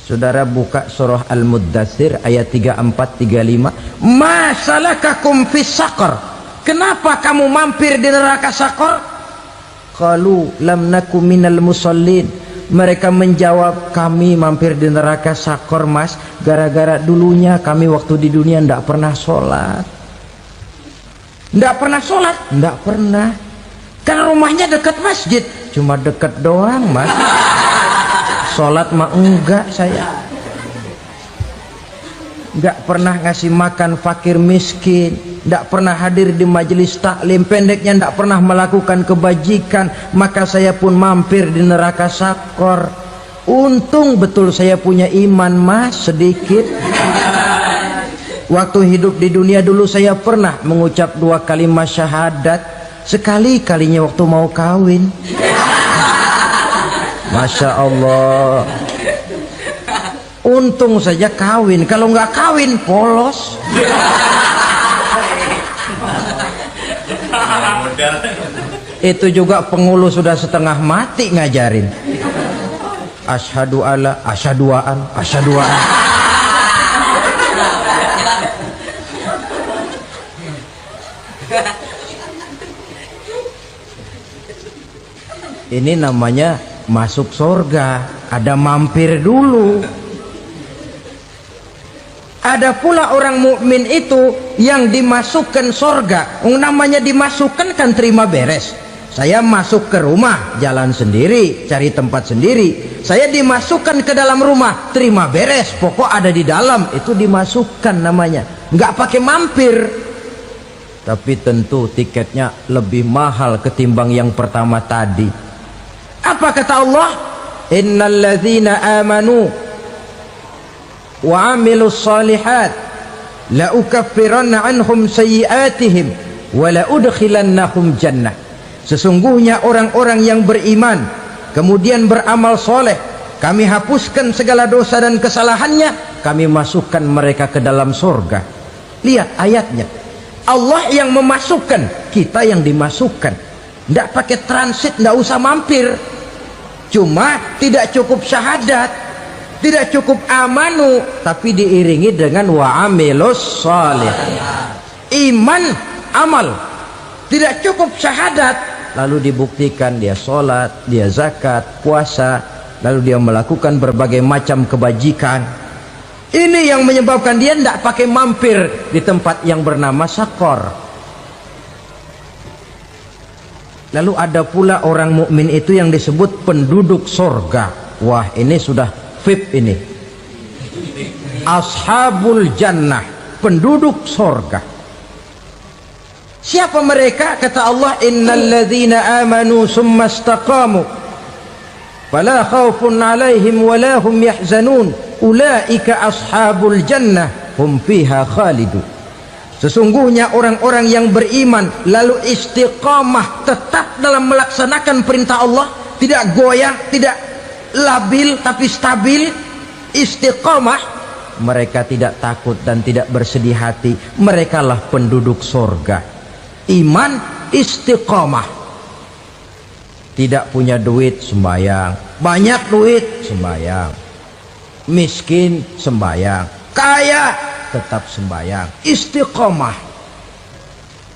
Saudara buka surah Al-Muddatsir ayat 34-35. Masalakakum fis saqar? Kenapa kamu mampir di neraka Saqar? Qalu lam naku minal musallin. Mereka menjawab, kami mampir di neraka Saqar, Mas, gara-gara dulunya kami waktu di dunia ndak pernah sholat. Ndak pernah sholat? Ndak pernah. Kan rumahnya dekat masjid. Cuma dekat doang, Mas. Sholat mah enggak saya. Nggak pernah ngasih makan fakir miskin, nggak pernah hadir di majelis taklim, pendeknya nggak pernah melakukan kebajikan, maka saya pun mampir di neraka Saqar. Untung betul saya punya iman, Mas, sedikit. Waktu hidup di dunia dulu saya pernah mengucap 2 kalimat syahadat, sekali-kalinya waktu mau kawin. Masya Allah. Untung saja kawin, kalau nggak kawin polos. Itu juga pengulu sudah setengah mati ngajarin. Asyhadu alla, asyaduaan, asyaduaan. Ini namanya masuk surga, ada mampir dulu. Ada pula orang mukmin itu yang dimasukkan surga. Namanya dimasukkan kan terima beres. Saya masuk ke rumah, jalan sendiri, cari tempat sendiri. Saya dimasukkan ke dalam rumah, terima beres, pokok ada di dalam, itu dimasukkan namanya. Nggak pakai mampir. Tapi tentu tiketnya lebih mahal ketimbang yang pertama tadi. Apa kata Allah? Innal ladzina amanu wa amilus salihat la ukaffiranna anhum sayyi'atihim wa la udkhilannahum jannah. Sesungguhnya orang-orang yang beriman kemudian beramal soleh, kami hapuskan segala dosa dan kesalahannya, kami masukkan mereka ke dalam surga. Lihat ayatnya, Allah yang memasukkan, kita yang dimasukkan. Tidak pakai transit, tidak usah mampir. Cuma tidak cukup syahadat, tidak cukup amanu, tapi diiringi dengan wa amilus salih. Iman, amal. Tidak cukup syahadat, lalu dibuktikan dia sholat, dia zakat, puasa, lalu dia melakukan berbagai macam kebajikan. Ini yang menyebabkan dia tidak pakai mampir di tempat yang bernama Saqar. Lalu ada pula orang mukmin itu yang disebut penduduk surga. Wah, ini sudah VIP ini. Ashabul jannah, penduduk surga. Siapa mereka? Kata Allah, innal ladzina amanu summa istaqamu fala khaufun alaihim wala hum yahzanun ulaika ashabul jannah hum fiha khalidun. Sesungguhnya orang-orang yang beriman lalu istiqamah, tetap dalam melaksanakan perintah Allah, tidak goyah, tidak labil tapi stabil, istiqamah, mereka tidak takut dan tidak bersedih hati. Merekalah penduduk surga. Iman, istiqamah. Tidak punya duit, sembahyang. Banyak duit, sembahyang. Miskin, sembahyang. Kaya, tetap sembahyang. Istiqamah.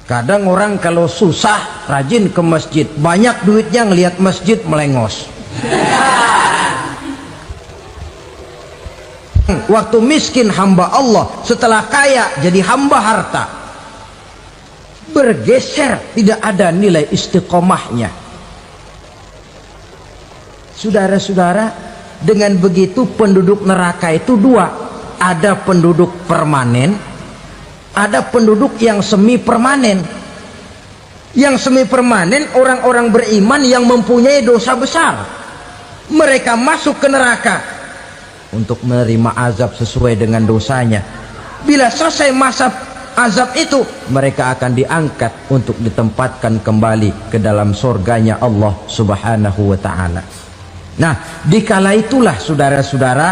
Kadang orang kalau susah rajin ke masjid, banyak duitnya ngelihat masjid melengos. Waktu miskin hamba Allah, setelah kaya jadi hamba harta. Bergeser, tidak ada nilai istiqomahnya. Saudara-saudara, dengan begitu penduduk neraka itu dua. Ada penduduk permanen, ada penduduk yang semi permanen. Yang semi permanen orang-orang beriman yang mempunyai dosa besar. Mereka masuk ke neraka untuk menerima azab sesuai dengan dosanya. Bila selesai masa azab itu, mereka akan diangkat untuk ditempatkan kembali ke dalam surganya Allah Subhanahu wa ta'ala. Nah, dikala itulah saudara-saudara,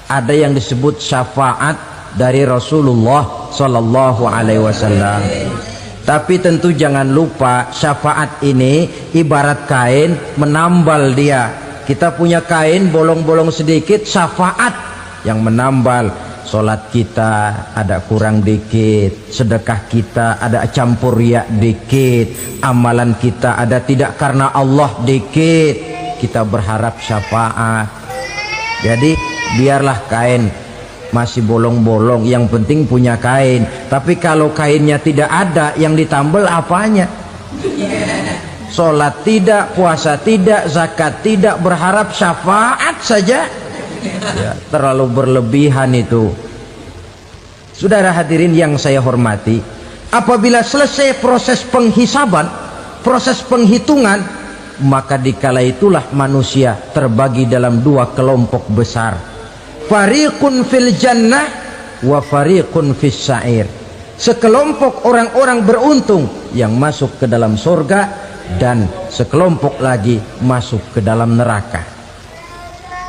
ada yang disebut syafaat dari Rasulullah Sallallahu Alaihi Wasallam. Tapi tentu jangan lupa, syafaat ini ibarat kain menambal dia. Kita punya kain bolong-bolong sedikit, syafaat yang menambal. Solat kita ada kurang dikit, sedekah kita ada campur riak dikit, amalan kita ada tidak karena Allah dikit, kita berharap syafaat. Jadi biarlah kain masih bolong-bolong, yang penting punya kain. Tapi kalau kainnya tidak ada, yang ditambal apanya? Sholat tidak, puasa tidak, zakat tidak, berharap syafaat saja, ya, terlalu berlebihan itu. Saudara hadirin yang saya hormati, apabila selesai proses penghisaban, proses penghitungan, maka dikala itulah manusia terbagi dalam dua kelompok besar. Fariqun fil jannah wa fariqun fis sa'ir. Sekelompok orang-orang beruntung yang masuk ke dalam surga, dan sekelompok lagi masuk ke dalam neraka.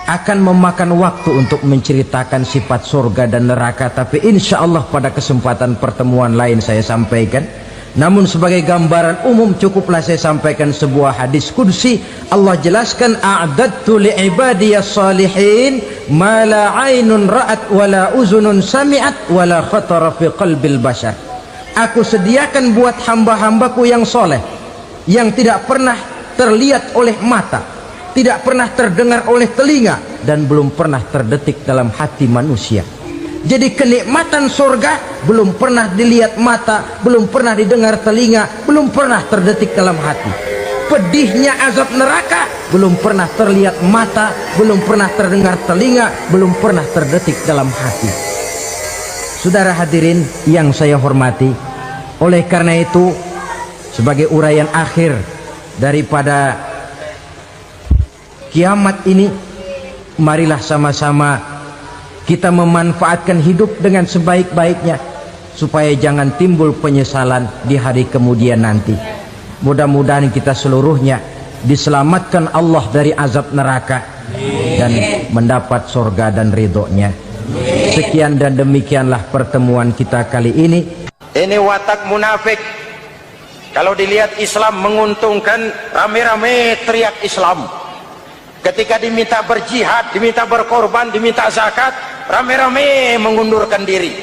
Akan memakan waktu untuk menceritakan sifat surga dan neraka, tapi insya Allah pada kesempatan pertemuan lain saya sampaikan. Namun sebagai gambaran umum cukuplah saya sampaikan sebuah hadis qudsi. Allah jelaskan, a'dadtu li'ibadiyas salihin ma la aynun ra'at wa la uzunun sami'at wa la khatara fi qalbil bashar. Aku sediakan buat hamba-hambaku yang soleh, yang tidak pernah terlihat oleh mata, tidak pernah terdengar oleh telinga, dan belum pernah terdetik dalam hati manusia. Jadi kenikmatan surga belum pernah dilihat mata, belum pernah didengar telinga, belum pernah terdetik dalam hati. Pedihnya azab neraka belum pernah terlihat mata, belum pernah terdengar telinga, belum pernah terdetik dalam hati. Saudara hadirin yang saya hormati, oleh karena itu sebagai uraian akhir daripada kiamat ini, marilah sama-sama kita memanfaatkan hidup dengan sebaik-baiknya, supaya jangan timbul penyesalan di hari kemudian nanti. Mudah-mudahan kita seluruhnya diselamatkan Allah dari azab neraka dan mendapat surga dan ridhonya. Sekian dan demikianlah pertemuan kita kali ini. Ini watak munafik. Kalau dilihat Islam menguntungkan, rame-rame teriak Islam. Ketika diminta berjihad, diminta berkorban, diminta zakat, rame-rame mengundurkan diri.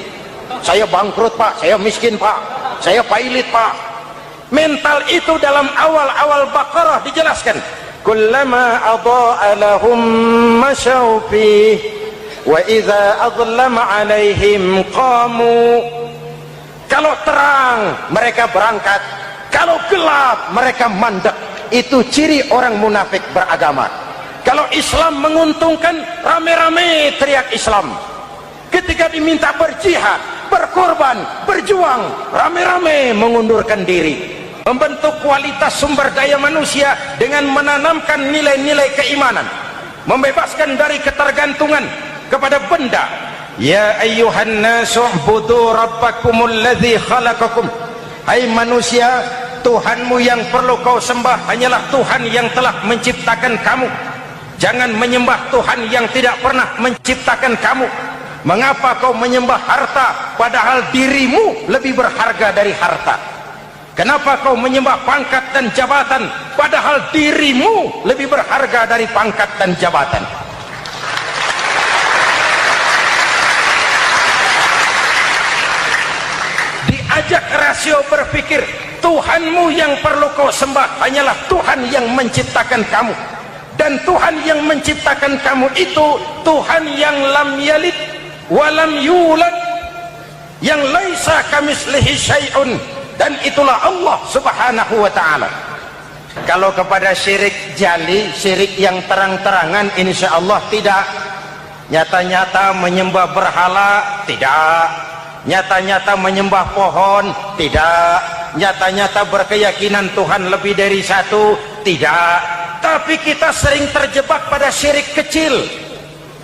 Saya bangkrut pak, saya miskin pak, saya pailit pak. Mental itu dalam awal-awal Baqarah dijelaskan. Kullama adha'a lahum masyaw fih wa idza adlama alaihim qamu. Kalau terang mereka berangkat, kalau gelap mereka mandek. Itu ciri orang munafik beragama. Kalau Islam menguntungkan, rame-rame teriak Islam. Ketika diminta berjihad, berkorban, berjuang, rame-rame mengundurkan diri. Membentuk kualitas sumber daya manusia dengan menanamkan nilai-nilai keimanan, membebaskan dari ketergantungan kepada benda. Ya ayyuhan nasu u'budu rabbakumul ladzi khalaqakum. Hai manusia, Tuhanmu yang perlu kau sembah hanyalah Tuhan yang telah menciptakan kamu. Jangan menyembah Tuhan yang tidak pernah menciptakan kamu. Mengapa kau menyembah harta padahal dirimu lebih berharga dari harta? Kenapa kau menyembah pangkat dan jabatan padahal dirimu lebih berharga dari pangkat dan jabatan? Diajak rasio berpikir, Tuhanmu yang perlu kau sembah hanyalah Tuhan yang menciptakan kamu. Dan Tuhan yang menciptakan kamu itu Tuhan yang lam yalid walam yulad, yang laisa kamislihi syai'un, dan itulah Allah Subhanahu wa ta'ala. Kalau kepada syirik jali, syirik yang terang-terangan, insya Allah tidak. Nyata-nyata menyembah berhala, tidak. Nyata-nyata menyembah pohon, tidak. nyata-nyata berkeyakinan Tuhan lebih dari satu? Tidak. Tapi kita sering terjebak pada syirik kecil,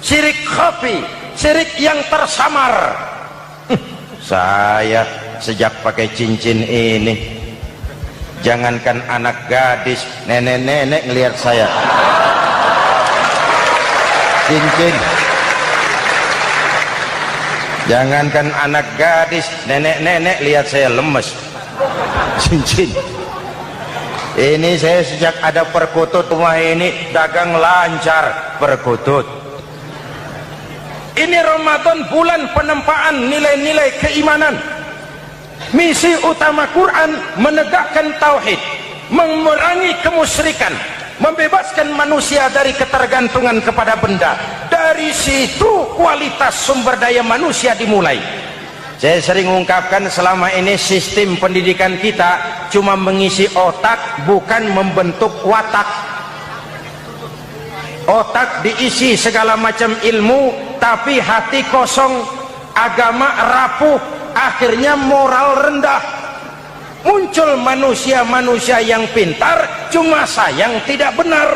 syirik khafi, syirik yang tersamar. Saya sejak pakai cincin ini, jangankan anak gadis, nenek-nenek ngelihat saya cincin. Jangankan anak gadis, nenek-nenek lihat saya lemes cincin. Ini saya sejak ada perkutut rumah ini dagang lancar perkutut. Ini Ramadan, bulan penempaan nilai-nilai keimanan. Misi utama Quran menegakkan tauhid, memerangi kemusyrikan, membebaskan manusia dari ketergantungan kepada benda. Dari situ kualitas sumber daya manusia dimulai. Saya sering ungkapkan selama ini sistem pendidikan kita cuma mengisi otak, bukan membentuk watak. Otak diisi segala macam ilmu, tapi hati kosong, agama rapuh, akhirnya moral rendah. Muncul manusia-manusia yang pintar, cuma sayang tidak benar.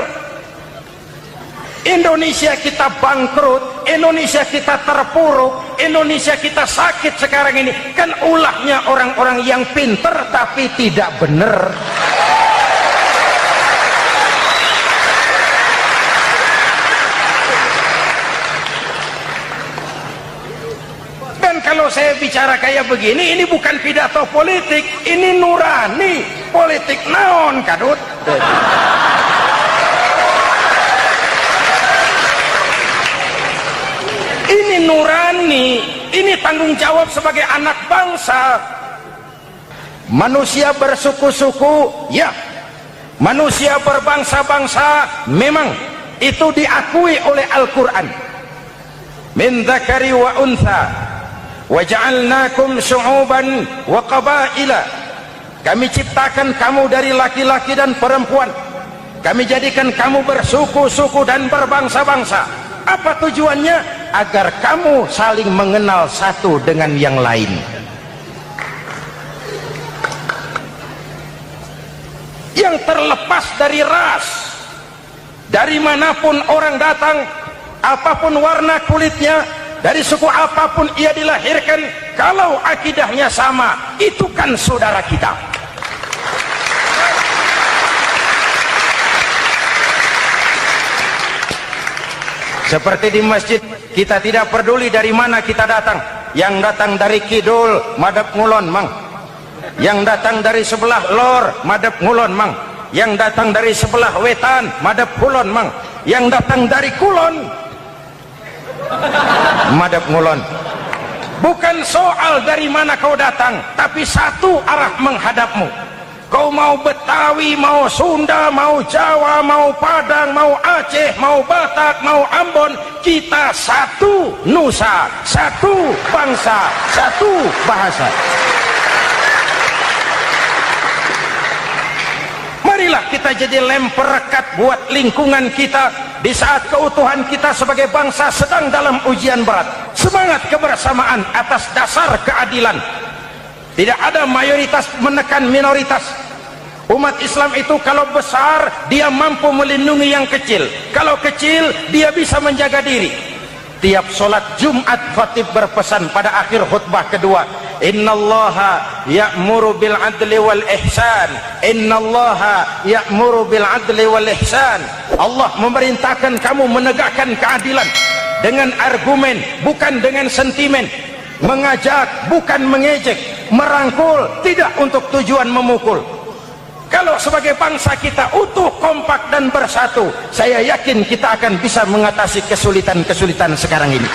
Indonesia kita bangkrut, Indonesia kita terpuruk, Indonesia kita sakit sekarang ini, kan ulahnya orang-orang yang pintar tapi tidak benar. Dan kalau saya bicara kayak begini, ini bukan pidato politik, ini nurani. Politik naon kadut. Ini nurani, ini tanggung jawab sebagai anak bangsa. Manusia bersuku-suku, ya. Manusia berbangsa-bangsa, memang itu diakui oleh Al-Quran. Min dzakari wa untha wa ja'alnakum syu'uban wa qabaila. Kami ciptakan kamu dari laki-laki dan perempuan. Kami jadikan kamu bersuku-suku dan berbangsa-bangsa. Apa tujuannya? Agar kamu saling mengenal satu dengan yang lain. Yang terlepas dari ras, dari manapun orang datang, apapun warna kulitnya, dari suku apapun ia dilahirkan, kalau akidahnya sama, itu kan saudara kita. Seperti di masjid, kita tidak peduli dari mana kita datang. Yang datang dari kidul, madhab ngulon mang. Yang datang dari sebelah lor, madhab ngulon mang. Yang datang dari sebelah wetan, madhab kulon mang. Yang datang dari kulon, madhab ngulon. Bukan soal dari mana kau datang, tapi satu arah menghadapmu. Kau mau Betawi, mau Sunda, mau Jawa, mau Padang, mau Aceh, mau Batak, mau Ambon, kita satu nusa, satu bangsa, satu bahasa. Marilah kita jadi lem perekat buat lingkungan kita di saat keutuhan kita sebagai bangsa sedang dalam ujian berat. Semangat kebersamaan atas dasar keadilan. Tidak ada mayoritas menekan minoritas. Umat Islam itu kalau besar, dia mampu melindungi yang kecil. Kalau kecil, dia bisa menjaga diri. Tiap sholat Jumat, khatib berpesan pada akhir khutbah kedua, innallaha ya'muru bil adli wal ihsan. Innallaha ya'muru bil adli wal ihsan. Allah memerintahkan kamu menegakkan keadilan dengan argumen, bukan dengan sentimen. Mengajak, bukan mengejek. Merangkul, tidak untuk tujuan memukul. Kalau sebagai bangsa kita utuh, kompak dan bersatu, saya yakin kita akan bisa mengatasi kesulitan-kesulitan sekarang ini.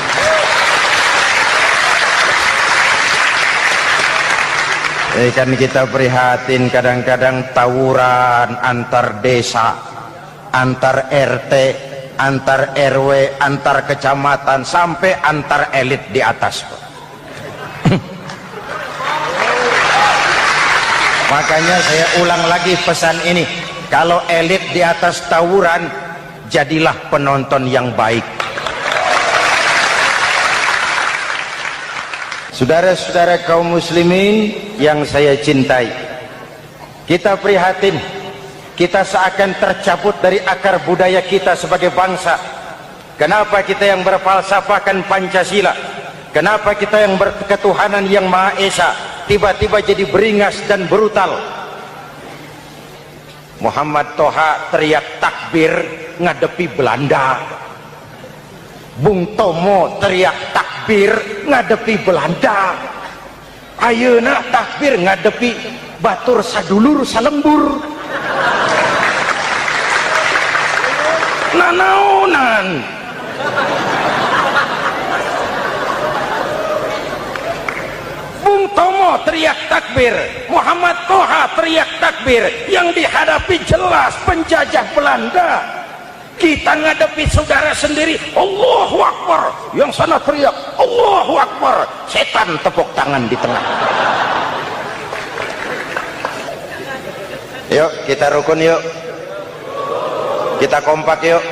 Kan kita prihatin kadang-kadang tawuran antar desa, antar RT, antar RW, antar kecamatan, sampai antar elit di atas. Makanya saya ulang lagi pesan ini, kalau elit di atas tawuran, jadilah penonton yang baik. Saudara-saudara kaum muslimin yang saya cintai, Kita prihatin, kita seakan tercabut dari akar budaya kita sebagai bangsa. Kenapa kita yang berfalsafahkan Pancasila, kenapa kita yang berketuhanan yang Maha Esa tiba-tiba jadi beringas dan brutal? Muhammad Toha teriak takbir ngadepi Belanda, Bung Tomo teriak takbir ngadepi Belanda, ayeuna takbir ngadepi batur sadulur salembur. Nanaonan Bung Tomo teriak takbir, Muhammad Toha teriak takbir, yang dihadapi jelas penjajah Belanda. Kita ngadepi saudara sendiri, Allahu Akbar, yang sana teriak Allahu Akbar, setan tepuk tangan di tengah. Yuk kita rukun, yuk kita kompak, yuk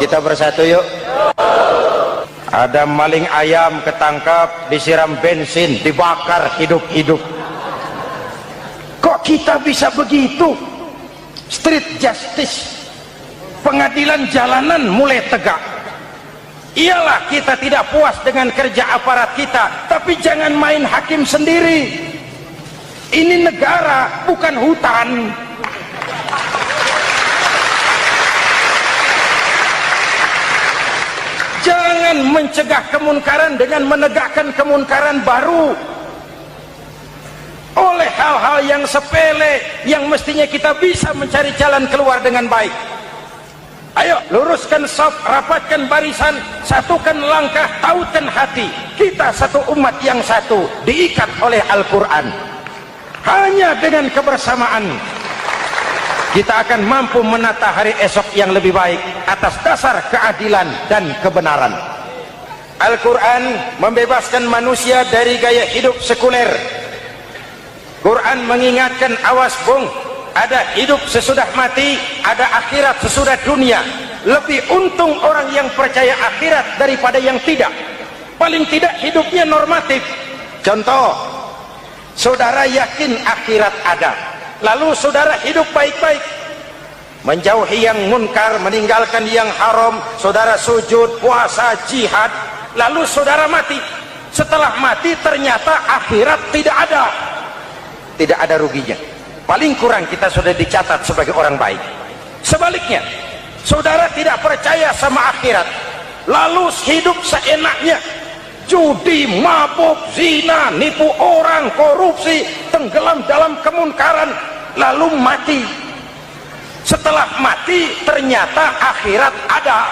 kita bersatu, yuk. Ada maling ayam ketangkap, disiram bensin, dibakar hidup-hidup. Kok kita bisa begitu? Street justice, pengadilan jalanan mulai tegak. Iyalah kita tidak puas dengan kerja aparat kita, tapi jangan main hakim sendiri. Ini negara, bukan hutan. Jangan mencegah kemunkaran dengan menegakkan kemunkaran baru. Oleh hal-hal yang sepele yang mestinya kita bisa mencari jalan keluar dengan baik. Ayo luruskan saf, rapatkan barisan, satukan langkah, tautkan hati. Kita satu umat yang satu, diikat oleh Al-Quran. Hanya dengan kebersamaan kita akan mampu menata hari esok yang lebih baik atas dasar keadilan dan kebenaran. Al-Quran membebaskan manusia dari gaya hidup sekuler. Quran mengingatkan, awas bung, ada hidup sesudah mati, ada akhirat sesudah dunia. Lebih untung orang yang percaya akhirat daripada yang tidak. Paling tidak hidupnya normatif. Contoh, saudara yakin akhirat ada, lalu saudara hidup baik-baik, menjauhi yang munkar, meninggalkan yang haram, saudara sujud, puasa, jihad, lalu saudara mati. Setelah mati ternyata akhirat tidak ada. Tidak ada ruginya. Paling kurang kita sudah dicatat sebagai orang baik. Sebaliknya, saudara tidak percaya sama akhirat, lalu hidup seenaknya, judi, mabuk, zina, nipu orang, korupsi, tenggelam dalam kemunkaran, lalu mati. Setelah mati ternyata akhirat ada.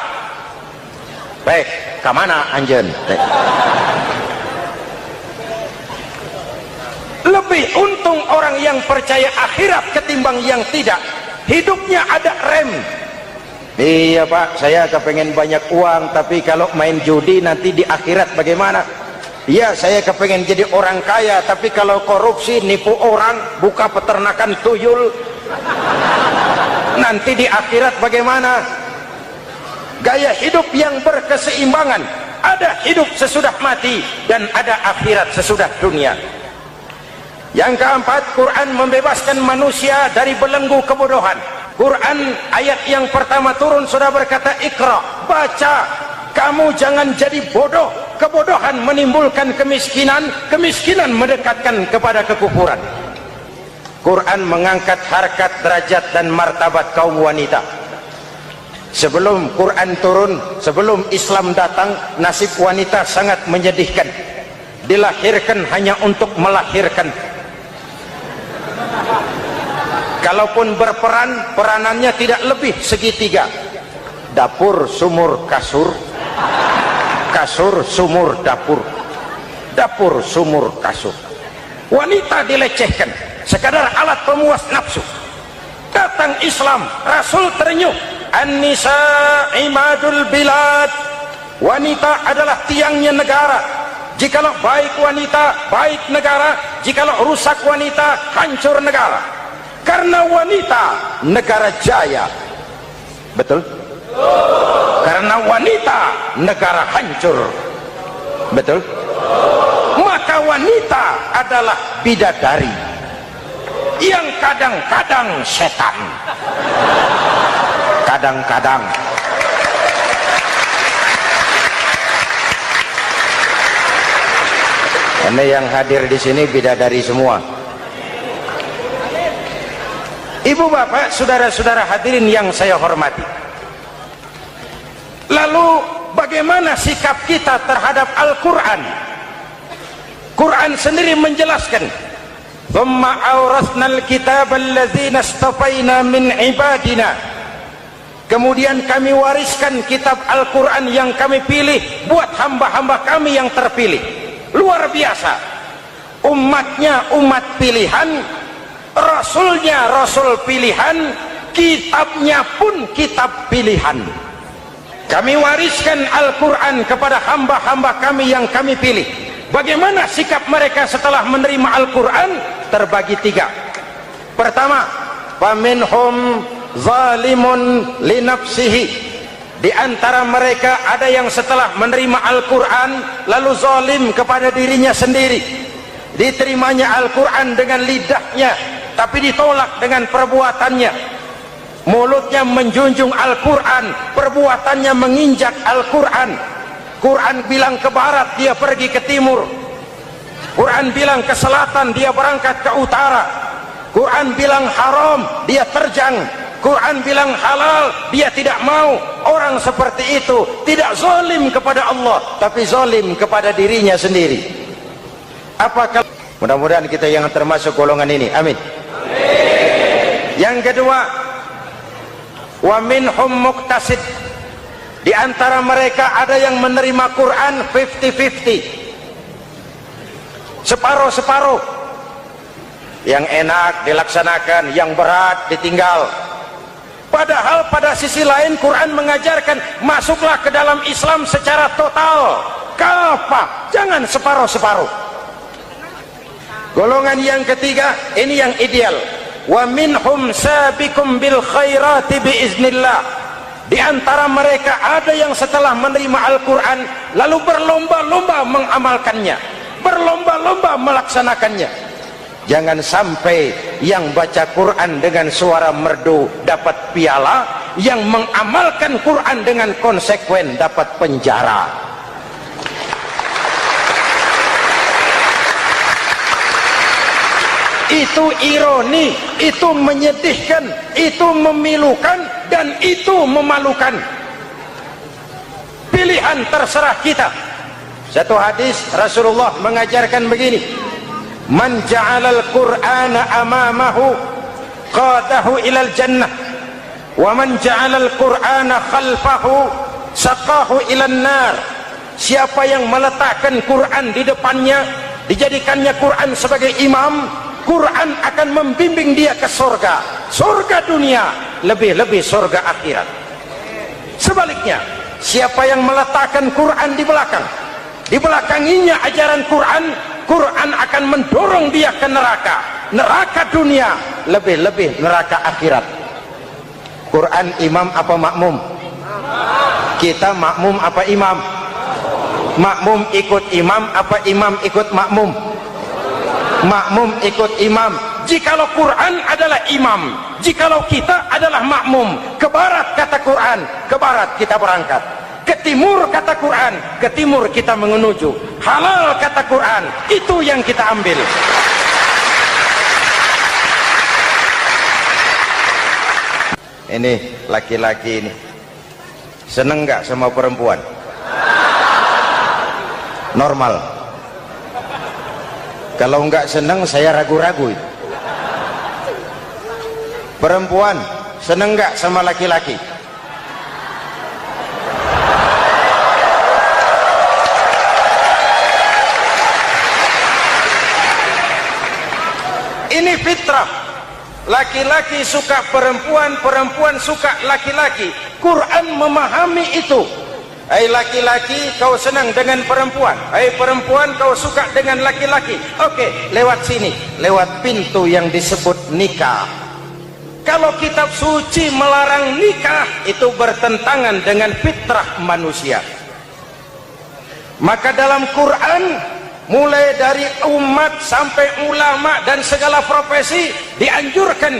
Baik, kemana anjen? Lebih untung orang yang percaya akhirat ketimbang yang tidak. Hidupnya ada rem. Iya pak, saya kepengen banyak uang, tapi kalau main judi nanti di akhirat bagaimana? Iya, saya kepengen jadi orang kaya, tapi kalau korupsi, nipu orang, buka peternakan tuyul, nanti di akhirat bagaimana? Gaya hidup yang berkeseimbangan. Ada hidup sesudah mati dan ada akhirat sesudah dunia. Yang keempat, Quran membebaskan manusia dari belenggu kebodohan. Quran ayat yang pertama turun sudah berkata, Iqra, baca, kamu jangan jadi bodoh. Kebodohan menimbulkan kemiskinan, kemiskinan mendekatkan kepada kekufuran. Quran mengangkat harkat, derajat dan martabat kaum wanita. Sebelum Quran turun, sebelum Islam datang, nasib wanita sangat menyedihkan. Dilahirkan hanya untuk melahirkan. Kalaupun berperan, peranannya tidak lebih segitiga. Dapur, sumur, kasur. Kasur, sumur, dapur. Dapur, sumur, kasur. Wanita dilecehkan, sekadar alat pemuas nafsu. Datang Islam, Rasul terenyuh. An-nisa imadul bilad. Wanita adalah tiangnya negara. Jikalau baik wanita, baik negara. Jikalau rusak wanita, hancur negara. Karena wanita, negara jaya. Betul? Karena wanita, negara hancur. Betul? Maka wanita adalah bidadari. yang kadang-kadang setan. Kadang-kadang. Karena yang hadir di sini bidadari semua. Ibu bapak, saudara-saudara hadirin yang saya hormati. Lalu bagaimana sikap kita terhadap Al-Quran? Quran sendiri menjelaskan, "Tsumma awrasnal kitaba alladzina istafaina min ibadina." Kemudian kami wariskan kitab Al-Quran yang kami pilih buat hamba-hamba kami yang terpilih. Luar biasa. Umatnya umat pilihan, rasulnya rasul pilihan, kitabnya pun kitab pilihan. Kami wariskan Al-Quran kepada hamba-hamba kami yang kami pilih. Bagaimana sikap mereka setelah menerima Al-Quran? Terbagi tiga. Pertama, faminhum zalimun linafsihi. Di antara mereka ada yang setelah menerima Al-Quran lalu zalim kepada dirinya sendiri. Diterimanya Al-Quran dengan lidahnya, tapi ditolak dengan perbuatannya. Mulutnya menjunjung Al-Quran, perbuatannya menginjak Al-Quran. Quran bilang ke barat, dia pergi ke timur. Quran bilang ke selatan, dia berangkat ke utara. Quran bilang haram, dia terjang. Quran bilang halal, dia tidak mau. Orang seperti itu tidak zalim kepada Allah, tapi zalim kepada dirinya sendiri. Apakah mudah-mudahan kita yang termasuk golongan ini, amin. Yang kedua, wa minhum muqtasid. Di antara mereka ada yang menerima Quran 50-50, separuh-separuh. Yang enak dilaksanakan, yang berat ditinggal. Padahal pada sisi lain Quran mengajarkan masuklah ke dalam Islam secara total, kafah, jangan separuh-separuh. Golongan yang ketiga, ini yang ideal. Wa minhum sabiqum bil khairati biiznillah. Di antara mereka ada yang setelah menerima Al-Quran lalu berlomba-lomba mengamalkannya, berlomba-lomba melaksanakannya. Jangan sampai yang baca Quran dengan suara merdu dapat piala, yang mengamalkan Quran dengan konsekuen dapat penjara. Itu ironi, itu menyedihkan, itu memilukan, dan itu memalukan. Pilihan terserah kita. Satu hadis Rasulullah mengajarkan begini, man ja'alal qur'ana amamahu qadahu ilal jannah, wa man ja'alal qur'ana khalfahu saqahu ilan nar. Siapa yang meletakkan Quran di depannya, dijadikannya Quran sebagai imam, Quran akan membimbing dia ke surga, surga dunia, lebih-lebih surga akhirat. Sebaliknya, siapa yang meletakkan Quran di belakang, dibelakanginya ajaran Quran, Quran akan mendorong dia ke neraka, neraka dunia, lebih-lebih neraka akhirat. Quran imam apa makmum? Kita makmum apa imam? Makmum ikut imam apa imam ikut makmum? Makmum ikut imam. Jikalau Quran adalah imam, jikalau kita adalah makmum, ke barat kata Quran, ke barat kita berangkat. Ke timur kata Quran, ke timur kita menuju. Halal kata Quran, itu yang kita ambil. Ini laki-laki ini seneng nggak sama perempuan? Normal. Kalau nggak seneng saya ragu-ragu. Perempuan seneng nggak sama laki-laki? Ini fitrah. Laki-laki suka perempuan, perempuan suka laki-laki. Quran memahami itu. Hai laki-laki, kau senang dengan perempuan. Hai perempuan, kau suka dengan laki-laki. Oke, lewat sini, lewat pintu yang disebut nikah. Kalau kitab suci melarang nikah, itu bertentangan dengan fitrah manusia. Maka dalam Quran mulai dari umat sampai ulama dan segala profesi dianjurkan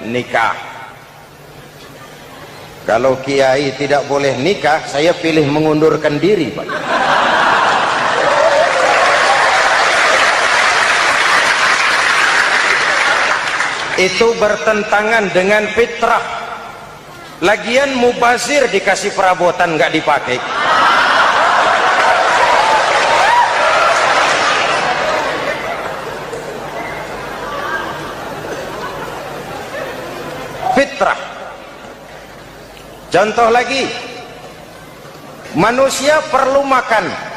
nikah. Kalau kiai tidak boleh nikah, saya pilih mengundurkan diri, Pak. Itu bertentangan dengan fitrah. Lagian mubazir dikasih perabotan nggak dipakai. Fitrah. Contoh lagi, manusia perlu makan.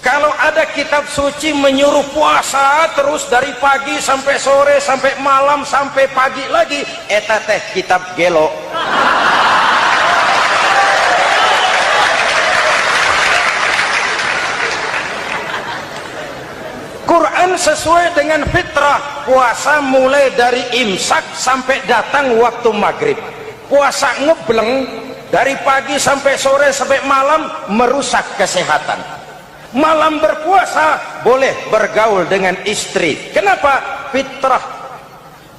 Kalau ada kitab suci menyuruh puasa terus dari pagi sampai sore sampai malam sampai pagi lagi, eta teh kitab gelo. Quran sesuai dengan fitrah, puasa mulai dari imsak sampai datang waktu maghrib. Puasa ngebleng dari pagi sampai sore sampai malam merusak kesehatan. Malam berpuasa boleh bergaul dengan istri. Kenapa? Fitrah.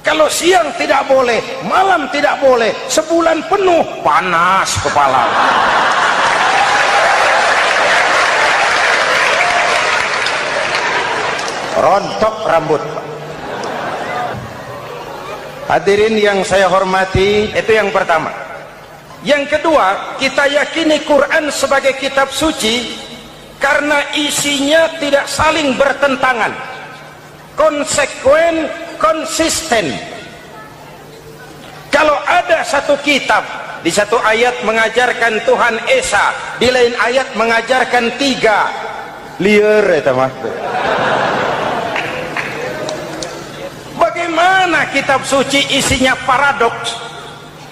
Kalau siang tidak boleh, malam tidak boleh, sebulan penuh panas kepala. Rontok rambut. Hadirin yang saya hormati, itu yang pertama. Yang kedua, kita yakini Quran sebagai kitab suci karena isinya tidak saling bertentangan, konsekuen, konsisten. Kalau ada satu kitab, di satu ayat mengajarkan Tuhan Esa, di lain ayat mengajarkan tiga, liar itu mah. Bagaimana kitab suci isinya paradoks?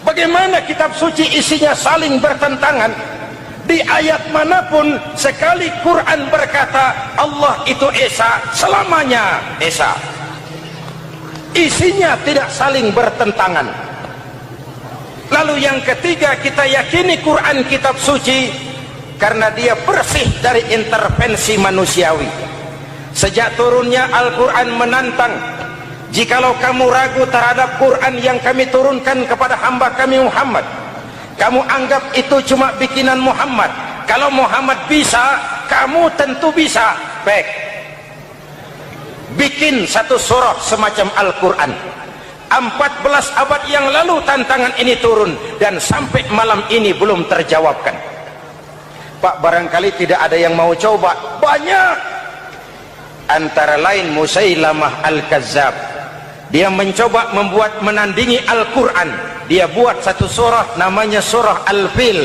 Bagaimana kitab suci isinya saling bertentangan? Di ayat manapun sekali Quran berkata Allah itu Esa, selamanya Esa. Isinya tidak saling bertentangan. Lalu yang ketiga, kita yakini Quran kitab suci karena dia bersih dari intervensi manusiawi. Sejak turunnya Al-Quran menantang, jikalau kamu ragu terhadap Quran yang kami turunkan kepada hamba kami Muhammad, kamu anggap itu cuma bikinan Muhammad. Kalau Muhammad bisa, kamu tentu bisa. Baik, bikin satu surah semacam Al-Quran. 14 abad yang lalu tantangan ini turun dan sampai malam ini belum terjawabkan. Pak, barangkali tidak ada yang mau coba. Banyak. Antara lain Musailamah Al-Kazzab, dia mencoba membuat menandingi Al-Quran. Dia buat satu surah namanya surah Al-Fil.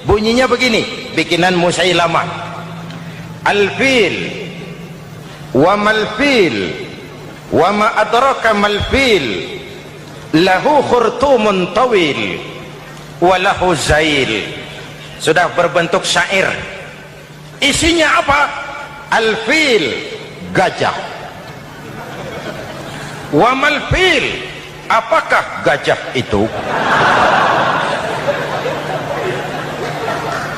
Bunyinya begini, bikinan Musailamah. Al-Fil wa mal-fil wa ma adraka mal-fil lahu khurtumun tawil wa lahu zail. Sudah berbentuk syair. Isinya apa? Al-Fil, gajah. Wa mal-fil, apakah gajah itu?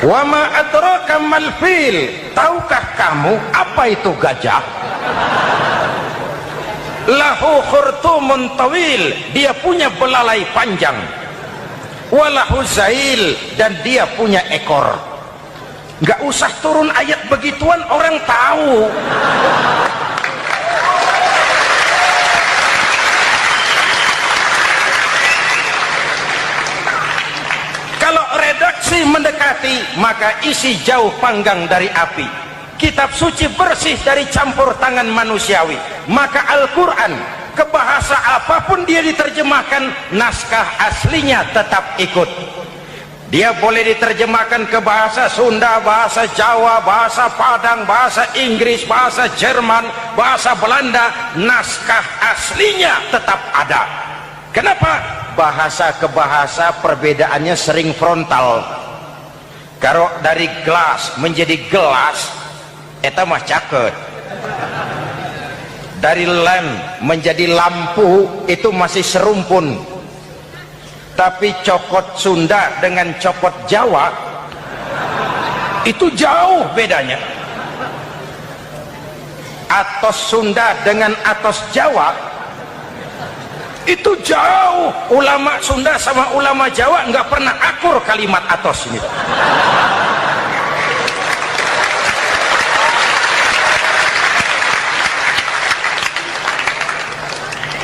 Wa ma adraka mal-fil, tahukah kamu apa itu gajah? Lahu khurtumun tawil, dia punya belalai panjang. Wa lahu zail, dan dia punya ekor. Nggak usah turun ayat begituan, orang tahu. Kalau redaksi mendekati, maka isi jauh panggang dari api. Kitab suci bersih dari campur tangan manusiawi. Maka Al-Quran, ke bahasa apapun dia diterjemahkan, naskah aslinya tetap ikut. Dia boleh diterjemahkan ke bahasa Sunda, bahasa Jawa, bahasa Padang, bahasa Inggris, bahasa Jerman, bahasa Belanda, naskah aslinya tetap ada. Kenapa? Bahasa ke bahasa perbedaannya sering frontal. Kalau dari gelas menjadi gelas, eta mah caket. Dari lamp menjadi lampu, itu masih serumpun. Tapi cokot Sunda dengan cokot Jawa itu jauh bedanya. Atos Sunda dengan atos Jawa itu jauh. Ulama Sunda sama ulama Jawa nggak pernah akur kalimat atos ini.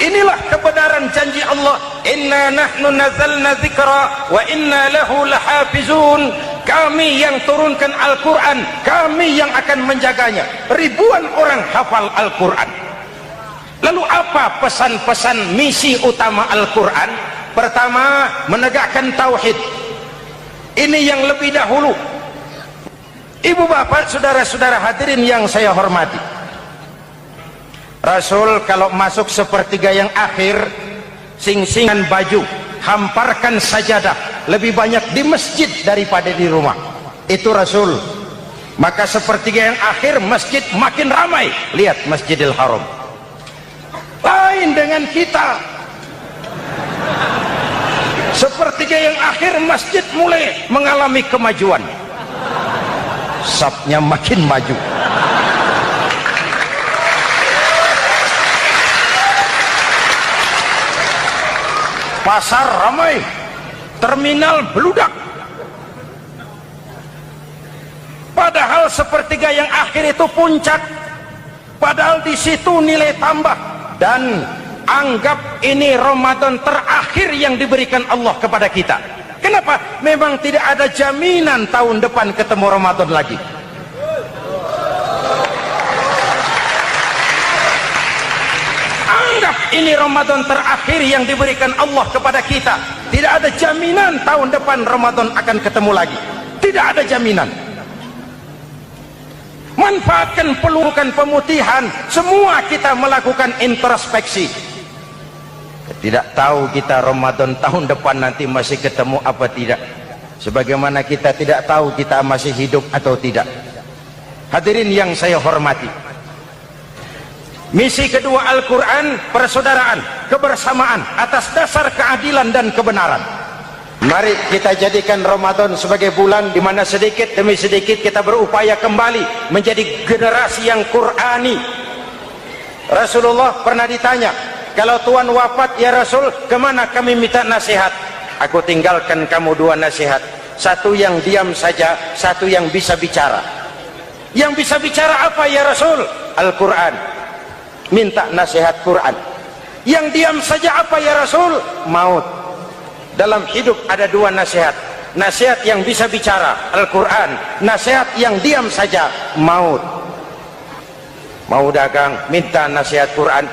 Inilah kebenaran janji Allah, inna nahnu nazzalna dzikra wa inna lahu lahafizun. Kami yang turunkan Al-Quran, kami yang akan menjaganya. Ribuan orang hafal Al-Quran. Lalu apa pesan-pesan misi utama Al-Quran? Pertama, menegakkan tauhid. Ini yang lebih dahulu. Ibu bapak, saudara-saudara hadirin yang saya hormati, Rasul kalau masuk sepertiga yang akhir, sing-singan baju, hamparkan sajadah, lebih banyak di masjid daripada di rumah. Itu Rasul. Maka sepertiga yang akhir masjid makin ramai. Lihat Masjidil Haram. Lain dengan kita. Sepertiga yang akhir masjid mulai mengalami kemajuan. Safnya makin maju. Pasar ramai, terminal beludak. Padahal sepertiga yang akhir itu puncak. Padahal di situ nilai tambah. Dan anggap ini Ramadan terakhir yang diberikan Allah kepada kita. Kenapa? Memang tidak ada jaminan tahun depan ketemu Ramadan lagi. Anggap ini Ramadan terakhir yang diberikan Allah kepada kita. Tidak ada jaminan tahun depan Ramadan akan ketemu lagi. Tidak ada jaminan. Manfaatkan pelukan pemutihan. Semua kita melakukan introspeksi. Tidak tahu kita Ramadan tahun depan nanti masih ketemu apa tidak. Sebagaimana kita tidak tahu kita masih hidup atau tidak. Hadirin yang saya hormati, misi kedua Al-Quran, persaudaraan, kebersamaan atas dasar keadilan dan kebenaran. Mari kita jadikan Ramadan sebagai bulan di mana sedikit demi sedikit kita berupaya kembali menjadi generasi yang Qurani. Rasulullah pernah ditanya, kalau Tuhan wafat ya Rasul, kemana kami minta nasihat? Aku tinggalkan kamu dua nasihat. Satu yang diam saja, satu yang bisa bicara. Yang bisa bicara apa ya Rasul? Al-Quran. Minta nasihat Quran. Yang diam saja apa ya Rasul? Maut. Dalam hidup ada dua nasihat. Nasihat yang bisa bicara, Al-Quran. Nasihat yang diam saja, maut. Mau dagang, minta nasihat Quran.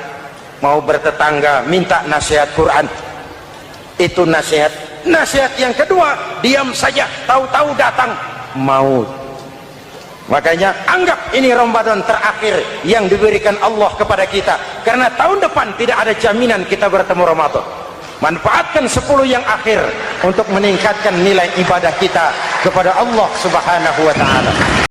Mau bertetangga, minta nasihat Quran. Itu nasihat. Nasihat yang kedua, diam saja, tahu-tahu datang maut. Makanya anggap ini Ramadan terakhir yang diberikan Allah kepada kita. Karena tahun depan tidak ada jaminan kita bertemu Ramadan. Manfaatkan 10 yang akhir untuk meningkatkan nilai ibadah kita kepada Allah Subhanahu wa ta'ala.